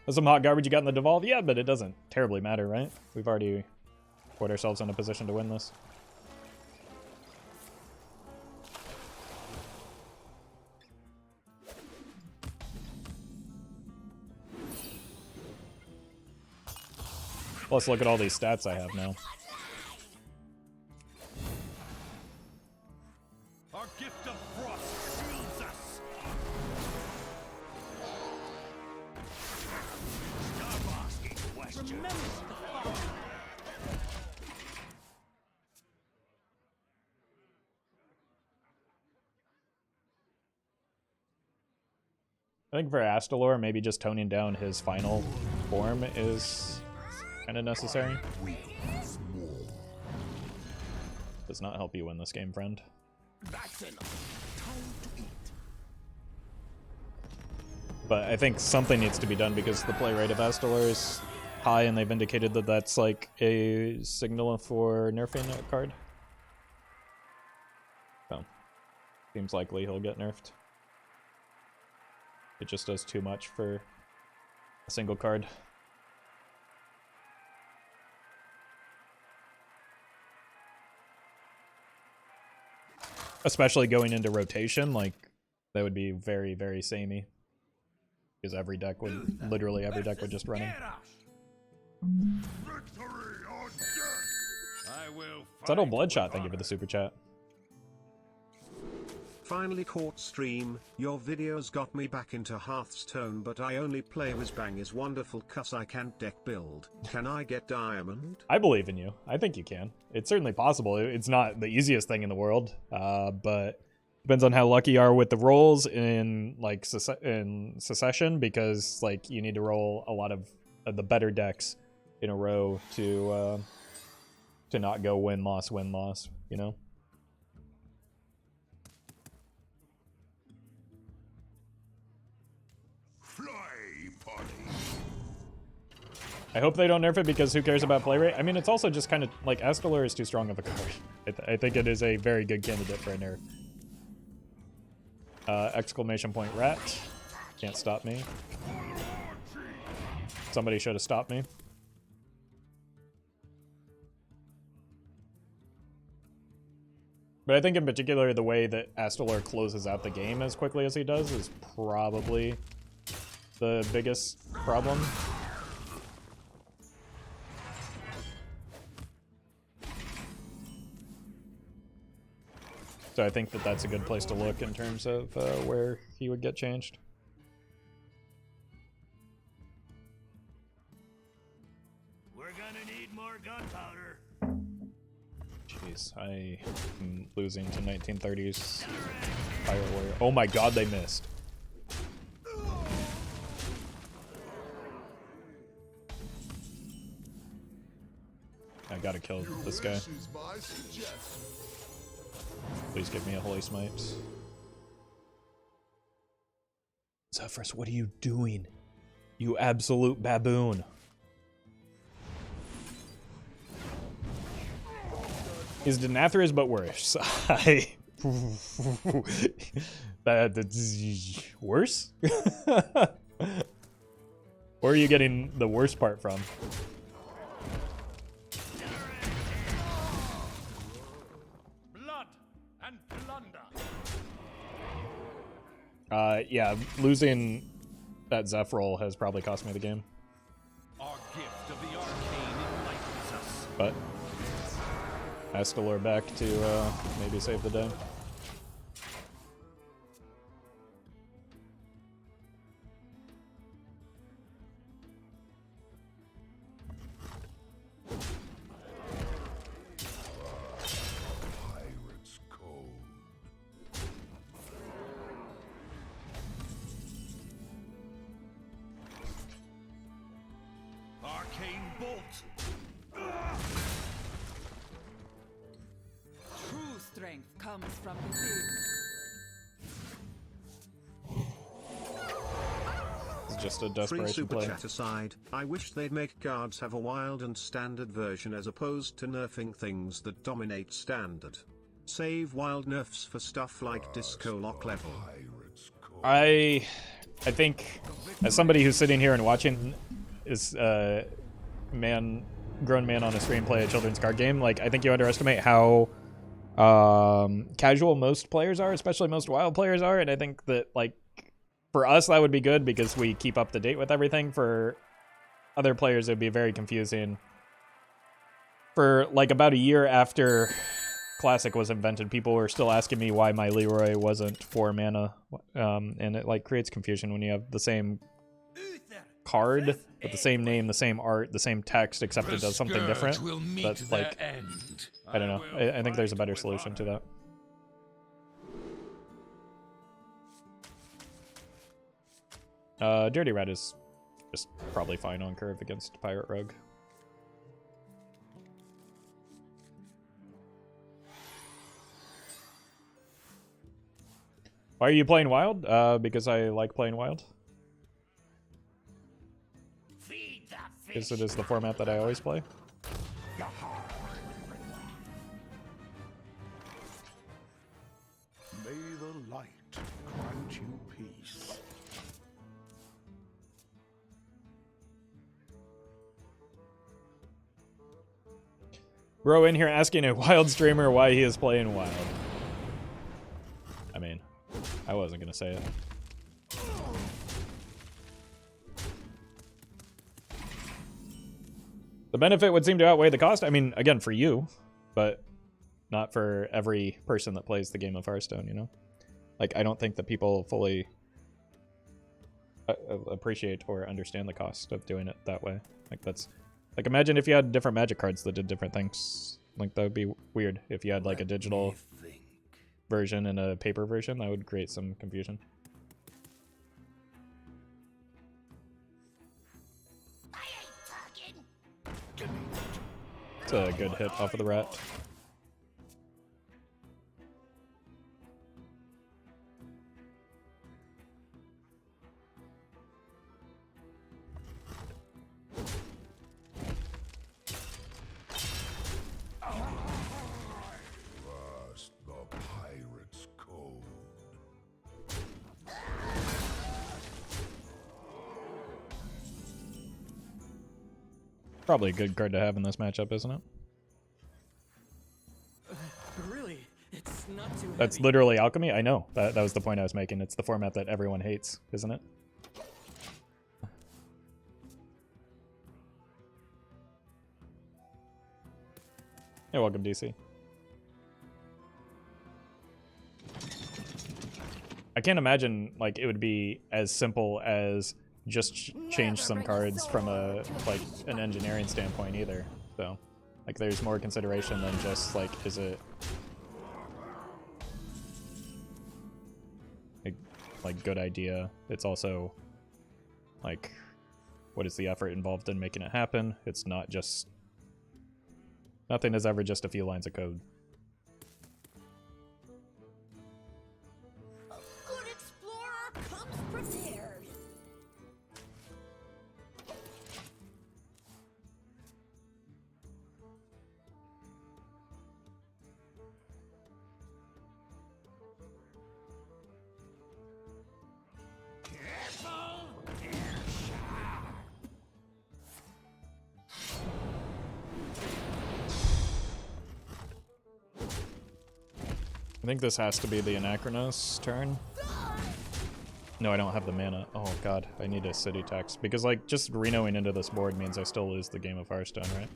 There's some hot garbage you got in the Devolve? Yeah, but it doesn't terribly matter, right? We've already put ourselves in a position to win this. Plus, look at all these stats I have now. Our gift of frost shields us. Stop asking questions. Remember the fallen. I think for Astalor, maybe just toning down his final form is kind of necessary. Does not help you win this game, friend. That's enough. Time to eat. But I think something needs to be done because the play rate of Astalor is high, and they've indicated that that's like a signal for nerfing a card. So, seems likely he'll get nerfed. It just does too much for a single card. Especially going into rotation, like, that would be very, very samey. Because every deck would, literally every deck would just run him. Victory or death. I will Subtle fight Bloodshot, with thank you for the honor. super chat. Finally caught stream, your videos got me back into Hearthstone, but I only play Whizbang is wonderful cuz I can't deck build. Can I get diamond? I believe in you. I think you can. It's certainly possible. It's not the easiest thing in the world, but depends on how lucky you are with the rolls in like in Secession, because like you need to roll a lot of the better decks in a row to not go win loss, you know. I hope they don't nerf it, because who cares about play rate? I mean, it's also just kind of like Astalor is too strong of a card. I think it is a very good candidate for a nerf. Exclamation point rat. Can't stop me. Somebody should have stopped me. But I think in particular the way that Astalor closes out the game as quickly as he does is probably the biggest problem. So I think that that's a good place to look in terms of where he would get changed. We're gonna need more gunpowder. Jeez, I am losing to 1930s Pirate Warrior. Oh my god, they missed. I gotta kill this guy. Please give me a Holy Smite. Zephrys, what are you doing? You absolute baboon. His Denathra is but worse. That's worse? Where are you getting the worst part from? Blood and plunder. Yeah, losing that Zephrys has probably cost me the game. Our gift of the arcane enlightens us. But Astalor back to maybe save the day. Pirate's code. Arcane bolt. True strength comes from within. It's just a Free desperation super play. chat aside, I wish they'd make guards have a wild and standard version as opposed to nerfing things that dominate standard. Save wild nerfs for stuff like disco lock level. Pirate's code. I think, as somebody who's sitting here and watching is grown man on a stream play a children's card game, like, I think you underestimate how casual most players are, especially most wild players are, and I think that, like, for us that would be good because we keep up to date with everything. For other players it would be very confusing. For like about a year after Classic was invented, people were still asking me why my Leroy wasn't 4 mana, and it like creates confusion when you have the same card with the same name, the same art, the same text, except it does something different. But like, I don't know. I think there's a better solution to that. Dirty Red is just probably fine on curve against Pirate Rogue. Why are you playing Wild? Because I like playing Wild. Because it is the format that I always play. May the light grant you peace. Bro in here asking a Wild streamer why he is playing Wild. I mean, I wasn't gonna say it. The benefit would seem to outweigh the cost. I mean, again, for you, but not for every person that plays the game of Hearthstone, you know? Like, I don't think that people fully appreciate or understand the cost of doing it that way. Like, that's... Like, imagine if you had different Magic cards that did different things. Like, that would be weird. If you had, like, a digital version and a paper version, that would create some confusion. It's a good hit off of the rat. Trust the pirate's code. Probably a good card to have in this matchup, isn't it? Really, it's not too That's heavy. literally alchemy? I know. That was the point I was making. It's the format that everyone hates, isn't it? Hey, welcome, DC. I can't imagine, like, it would be as simple as just change some cards from a, like, an engineering standpoint either. So, like, there's more consideration than just, like, is it... like good idea. It's also, like, what is the effort involved in making it happen? It's not just... Nothing is ever just a few lines of code. A good explorer comes prepared. I think this has to be the Anachronos turn. No, I don't have the mana. Oh god, I need a city tax. Because like, just Renoing into this board means I still lose the game of Hearthstone, right?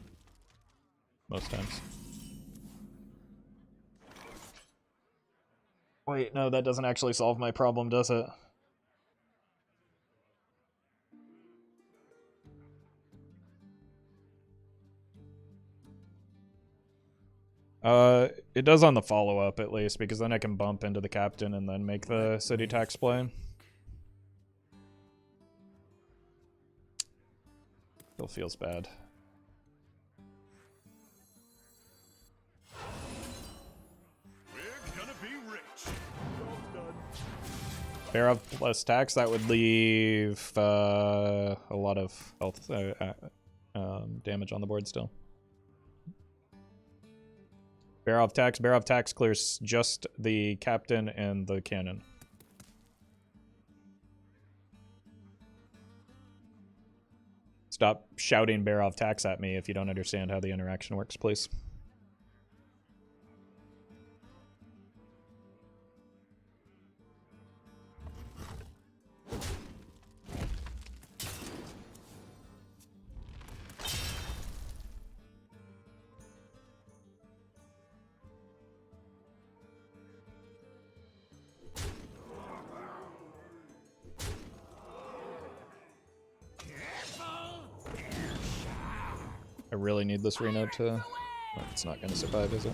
Most times. Wait, no, that doesn't actually solve my problem, does it? It does on the follow-up at least, because then I can bump into the captain and then make the city tax play. Still feels bad. We're gonna be rich. Barov plus tax, that would leave a lot of health damage on the board still. Barov tax clears just the captain and the cannon. Stop shouting Barov tax at me if you don't understand how the interaction works, please. I really need this Reno to... Well, it's not going to survive, is it?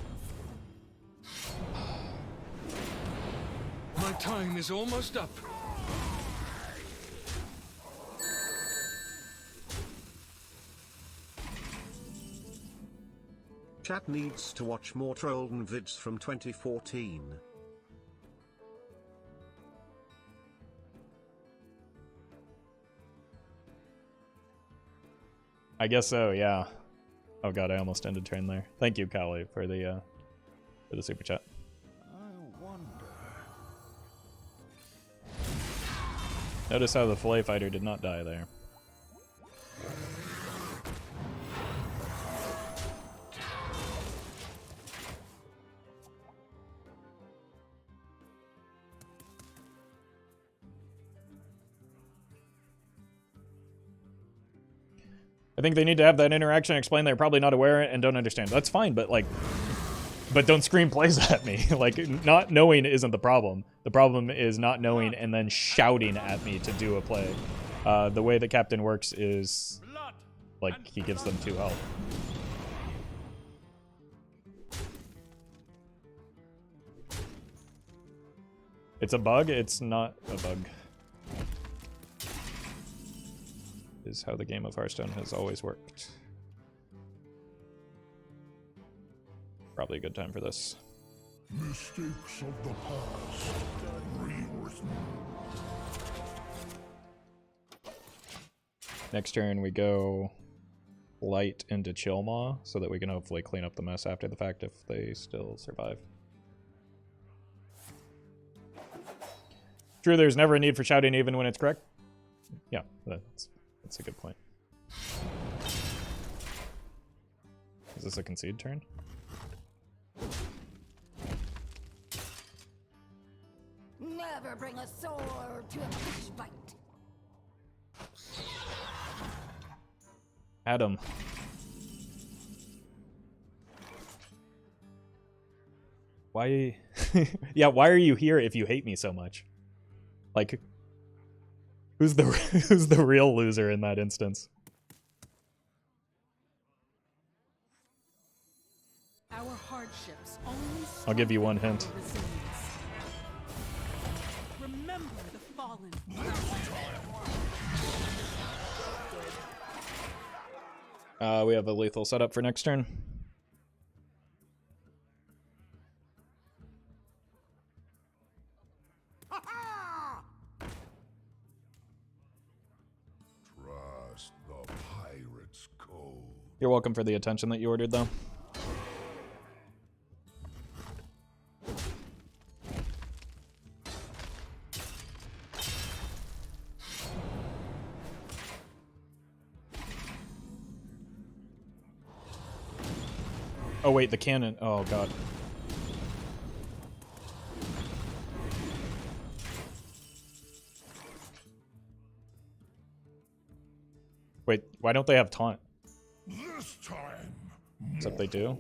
My time is almost up. Chat needs to watch more Trolden vids from 2014. I guess so, yeah. Oh god, I almost ended turn there. Thank you, Kali, for the super chat. I wonder. Notice how the Filet Fighter did not die there. I think they need to have that interaction, explain they're probably not aware and don't understand. That's fine, but like, but don't scream plays at me. Like, not knowing isn't the problem. The problem is not knowing and then shouting at me to do a play. The way the captain works is, like, he gives them 2 health. It's a bug? It's not a bug. Is how the game of Hearthstone has always worked. Probably a good time for this. Mistakes of the past rewritten. Next turn we go light into Chillmaw so that we can hopefully clean up the mess after the fact if they still survive. True, there's never a need for shouting even when it's correct. Yeah, that's a good point. Is this a concede turn? Never bring a sword to a fish fight. Adam. Why? Yeah, why are you here if you hate me so much? Like, who's the real loser in that instance? Our hardships only I'll give you one strengthen hint. our resilience. Remember the fallen. We have a lethal setup for next turn. Trust the pirate's code. You're welcome for the attention that you ordered, though. Oh wait, the cannon. Oh god. Wait, why don't they have taunt? This time. Except they do.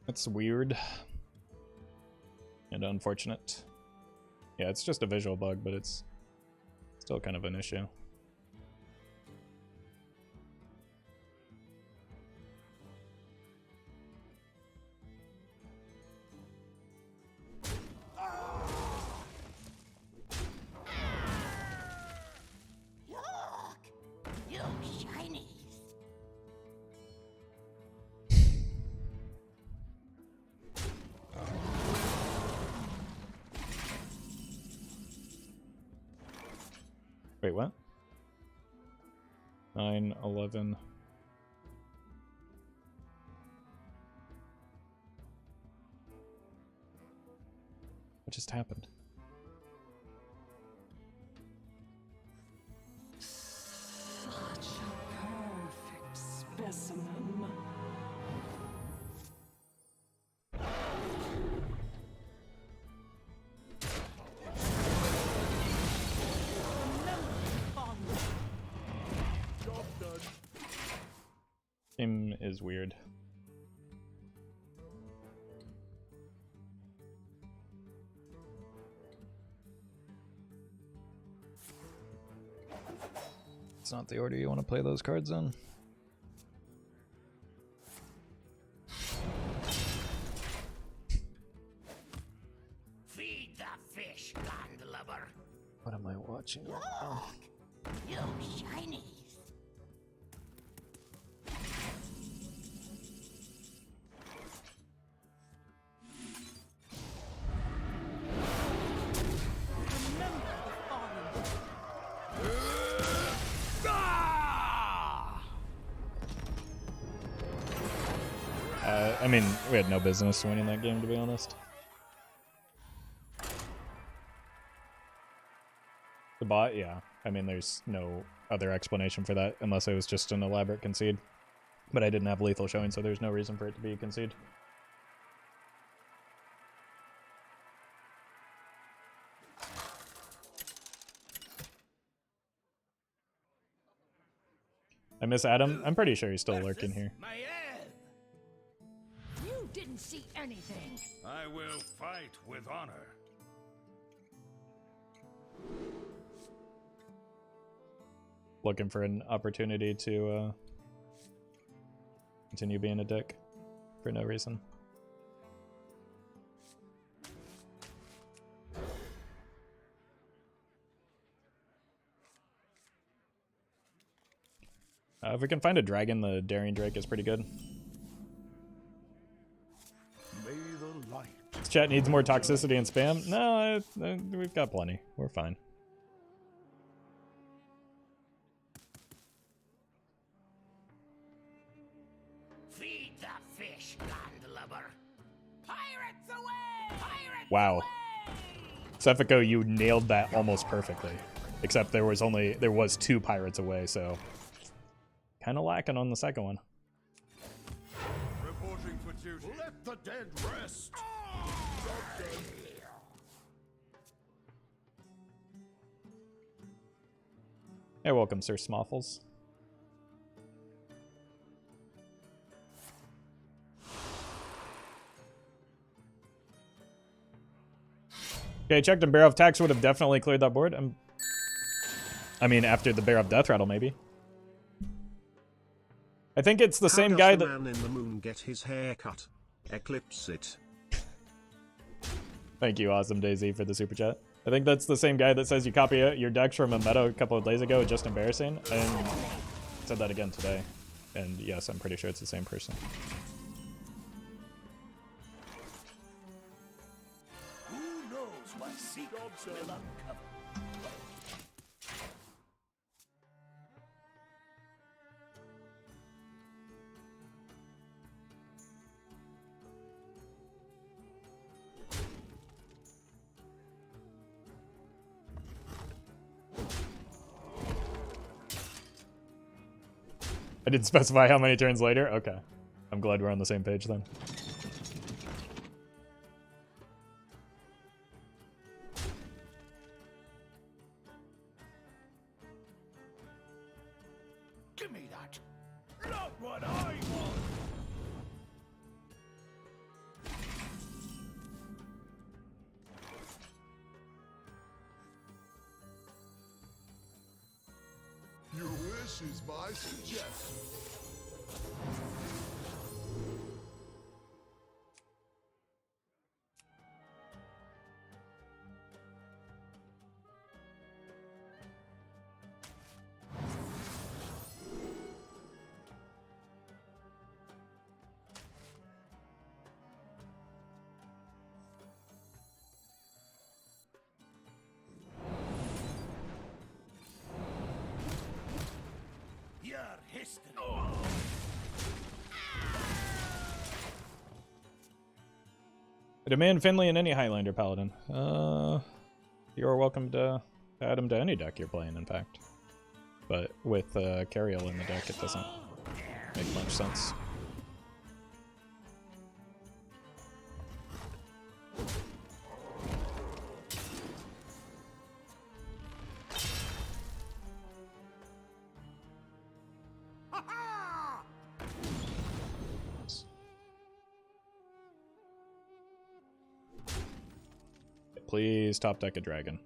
That's weird and unfortunate. Yeah, it's just a visual bug, but it's still kind of an issue. Look! You shinies! Wait, what? 9, 11. What just happened? Such a perfect specimen. Game is weird. It's not the order you want to play those cards in. Feed the fish, landlubber. What am I watching? Look! You shinies! I mean, we had no business winning that game, to be honest. The bot, yeah. I mean, there's no other explanation for that, unless it was just an elaborate concede. But I didn't have lethal showing, so there's no reason for it to be a concede. I miss Adam. I'm pretty sure he's still lurking here. You didn't see anything. I will fight with honor. Looking for an opportunity to continue being a dick for no reason. If we can find a dragon, the Daring Drake is pretty good. May the light. This chat needs more toxicity and spam. No, we've got plenty. We're fine. Feed the fish, landlubber. Pirates away! Pirates Wow. away! Sephico, you nailed that almost perfectly. Except there was 2 pirates away, so kind of lacking on the second one. Reporting for duty. Let the dead rest. Hey, welcome, Sir Smoffles. Okay, checked and Barov Tax would have definitely cleared that board. I mean, after the Barov Death Rattle, maybe. I think it's the same guy that... How does the man in the moon get his hair cut? Eclipse it. Thank you, Awesome Daisy, for the super chat. I think that's the same guy that says you copy your decks from a meta a couple of days ago. Just embarrassing. And said that again today. And yes, I'm pretty sure it's the same person. Who knows what secrets will uncover? I didn't specify how many turns later. Okay. I'm glad we're on the same page then. Give me that. Not what I want. Your wish is my suggestion. Your history. I demand Finley in any Highlander Paladin. You're welcome to add him to any deck you're playing, in fact. But with Cariel in the deck, it doesn't make much sense. Please top deck a dragon.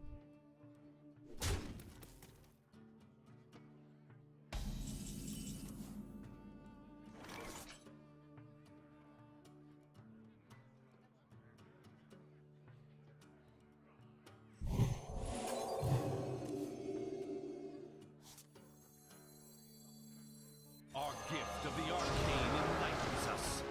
Our gift of the arcane enlightens us.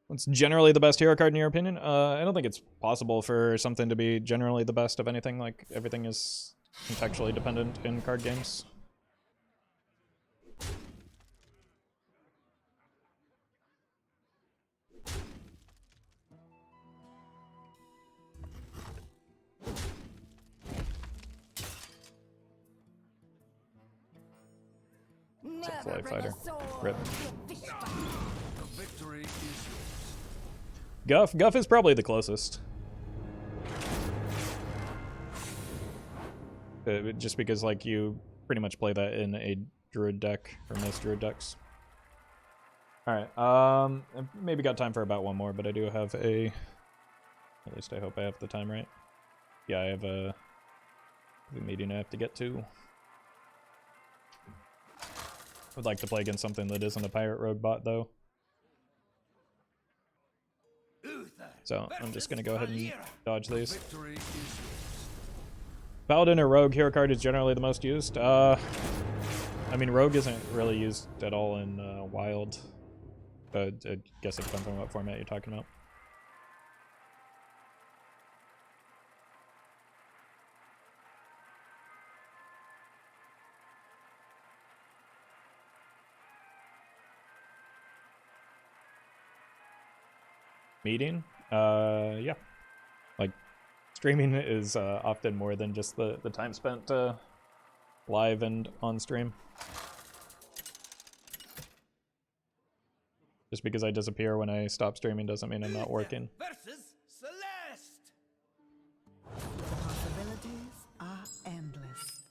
What's generally the best hero card in your opinion? I don't think it's possible for something to be generally the best of anything. Like, everything is contextually dependent in card games. Never bring Fighter. a sword Rip. to a fish fight. The victory is Guff is probably the closest. Just because, like, you pretty much play that in a druid deck, or most druid decks. Alright, I've maybe got time for about one more, but I do have a... At least I hope I have the time right. Yeah, I have a meeting I have to get to. Would like to play against something that isn't a pirate rogue bot, though. So I'm just gonna go ahead and dodge these. victory is Paladin or Rogue hero card is generally the most used. I mean, Rogue isn't really used at all in Wild. I guess it depends on what format you're talking about. Meeting? Yeah. Like, streaming is often more than just the time spent live and on stream. Just because I disappear when I stop streaming doesn't mean I'm not working. Versus Celeste. The possibilities are endless.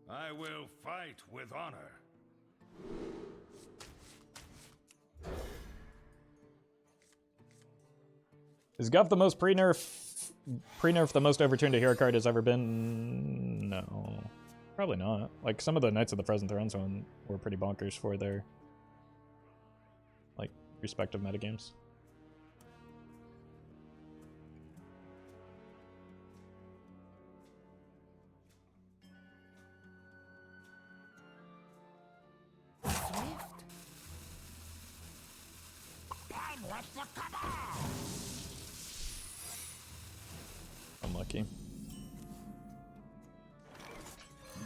I will fight with honor. Is Guff the most pre-nerf the most overturned a hero card has ever been? No. Probably not. Like, some of the Knights of the Frozen Thrones one were pretty bonkers for their, like, respective metagames. Unlucky.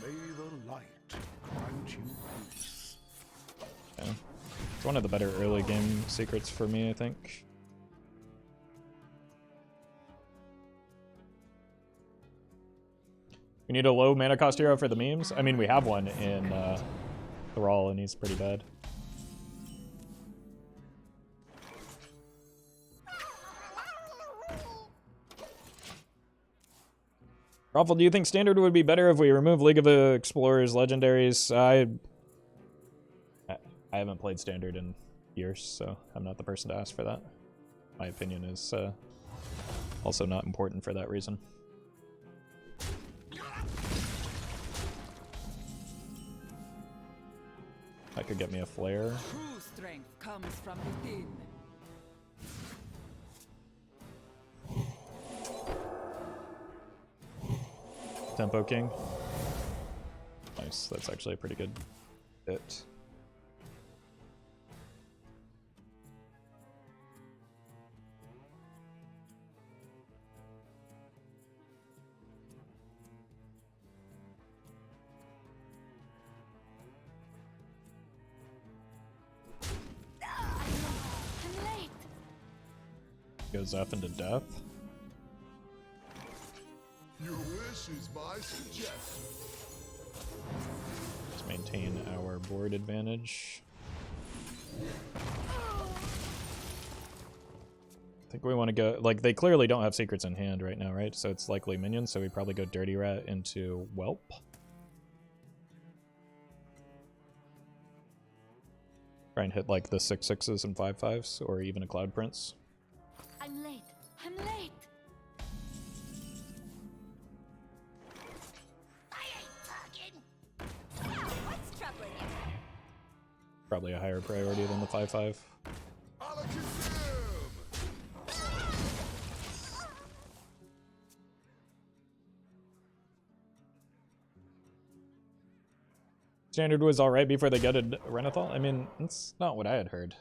May the light grant you peace. Okay. It's one of the better early game secrets for me, I think. We need a low mana cost hero for the memes. I mean, we have one in Thrall, and he's pretty bad. Roffle, do you think Standard would be better if we remove League of Explorers legendaries? I haven't played Standard in years, so I'm not the person to ask for that. My opinion is also not important for that reason. That could get me a flare. True strength comes from within. Tempo King. Nice, that's actually a pretty good hit. I'm late. Goes Zeph into death. Your wish is my suggestion. Let's maintain our board advantage. I think we want to go, like, they clearly don't have secrets in hand right now, right? So it's likely minions, so we probably go Dirty Rat into Whelp. Try and hit like the 6/6s and 5/5s, or even a Cloud Prince. I'm late. I'm late. I ain't talking. What's troubling you? Probably a higher priority than the 5/5. Standard was alright before they gutted Renathal. I mean, that's not what I had heard.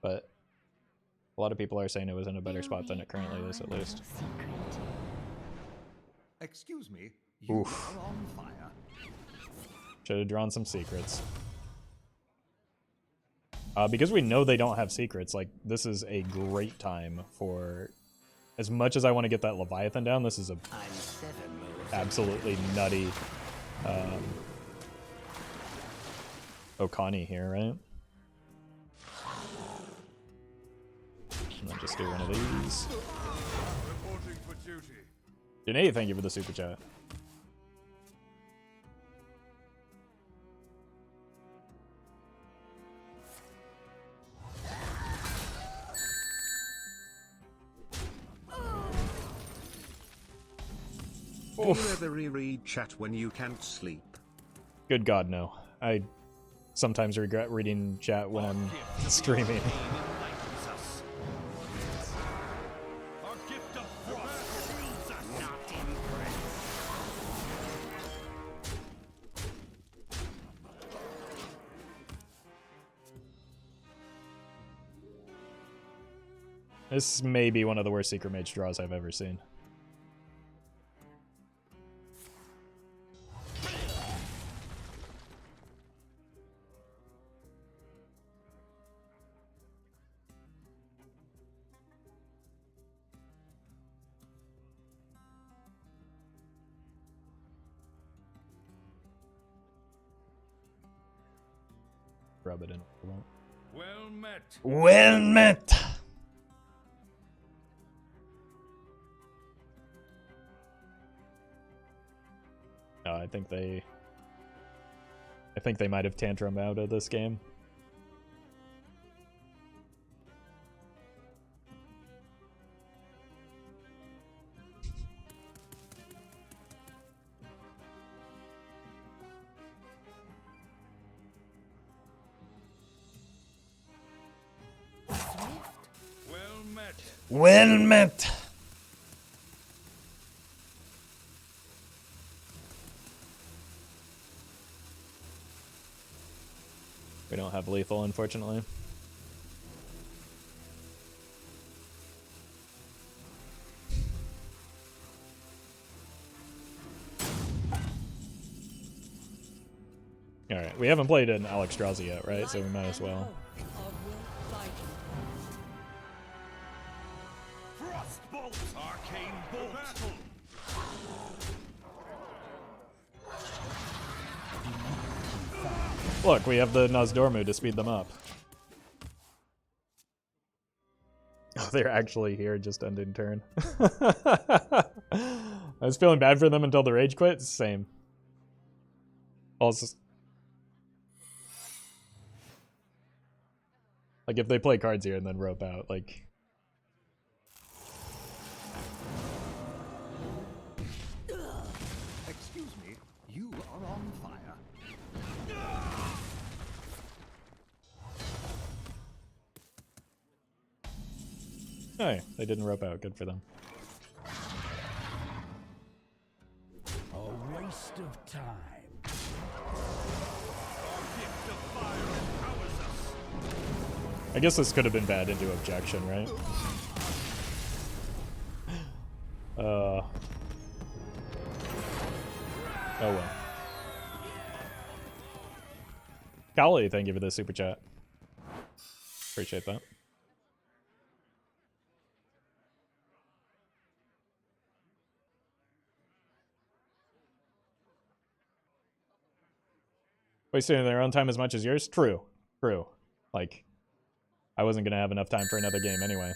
But a lot of people are saying it was in a better spot than it currently is, at least. Excuse me, you Oof. are on fire. Should have drawn some secrets. Because we know they don't have secrets, like, this is a great time for... As much as I want to get that Leviathan down, this is a absolutely nutty Okani here, right? And I'll just do one of these. Reporting for duty. Janae, thank you for the super chat. Do you ever reread chat when you can't sleep? Good God, no. I sometimes regret reading chat when I'm streaming. Our gift of frost shields us. Not impressed. This may be one of the worst Secret Mage draws I've ever seen. Rub it in. Well met. Well met! No, I think they might have tantrum out of this game. Well met. Well met! We don't have lethal, unfortunately. Alright, we haven't played an Alexstrasza yet, right? So we might as well. Frost bolt. Arcane bolt. Look, we have the Nozdormu to speed them up. Oh, they're actually here, just ending turn. I was feeling bad for them until the rage quit. Same. Also, like if they play cards here and then rope out, like. Excuse me, you are on fire. Oh, yeah, they didn't rope out. Good for them. A waste of time. I guess this could have been bad into objection, right? Oh well. Kali, thank you for the super chat. Appreciate that. Wasting their own time as much as yours? True. True. Like, I wasn't going to have enough time for another game anyway.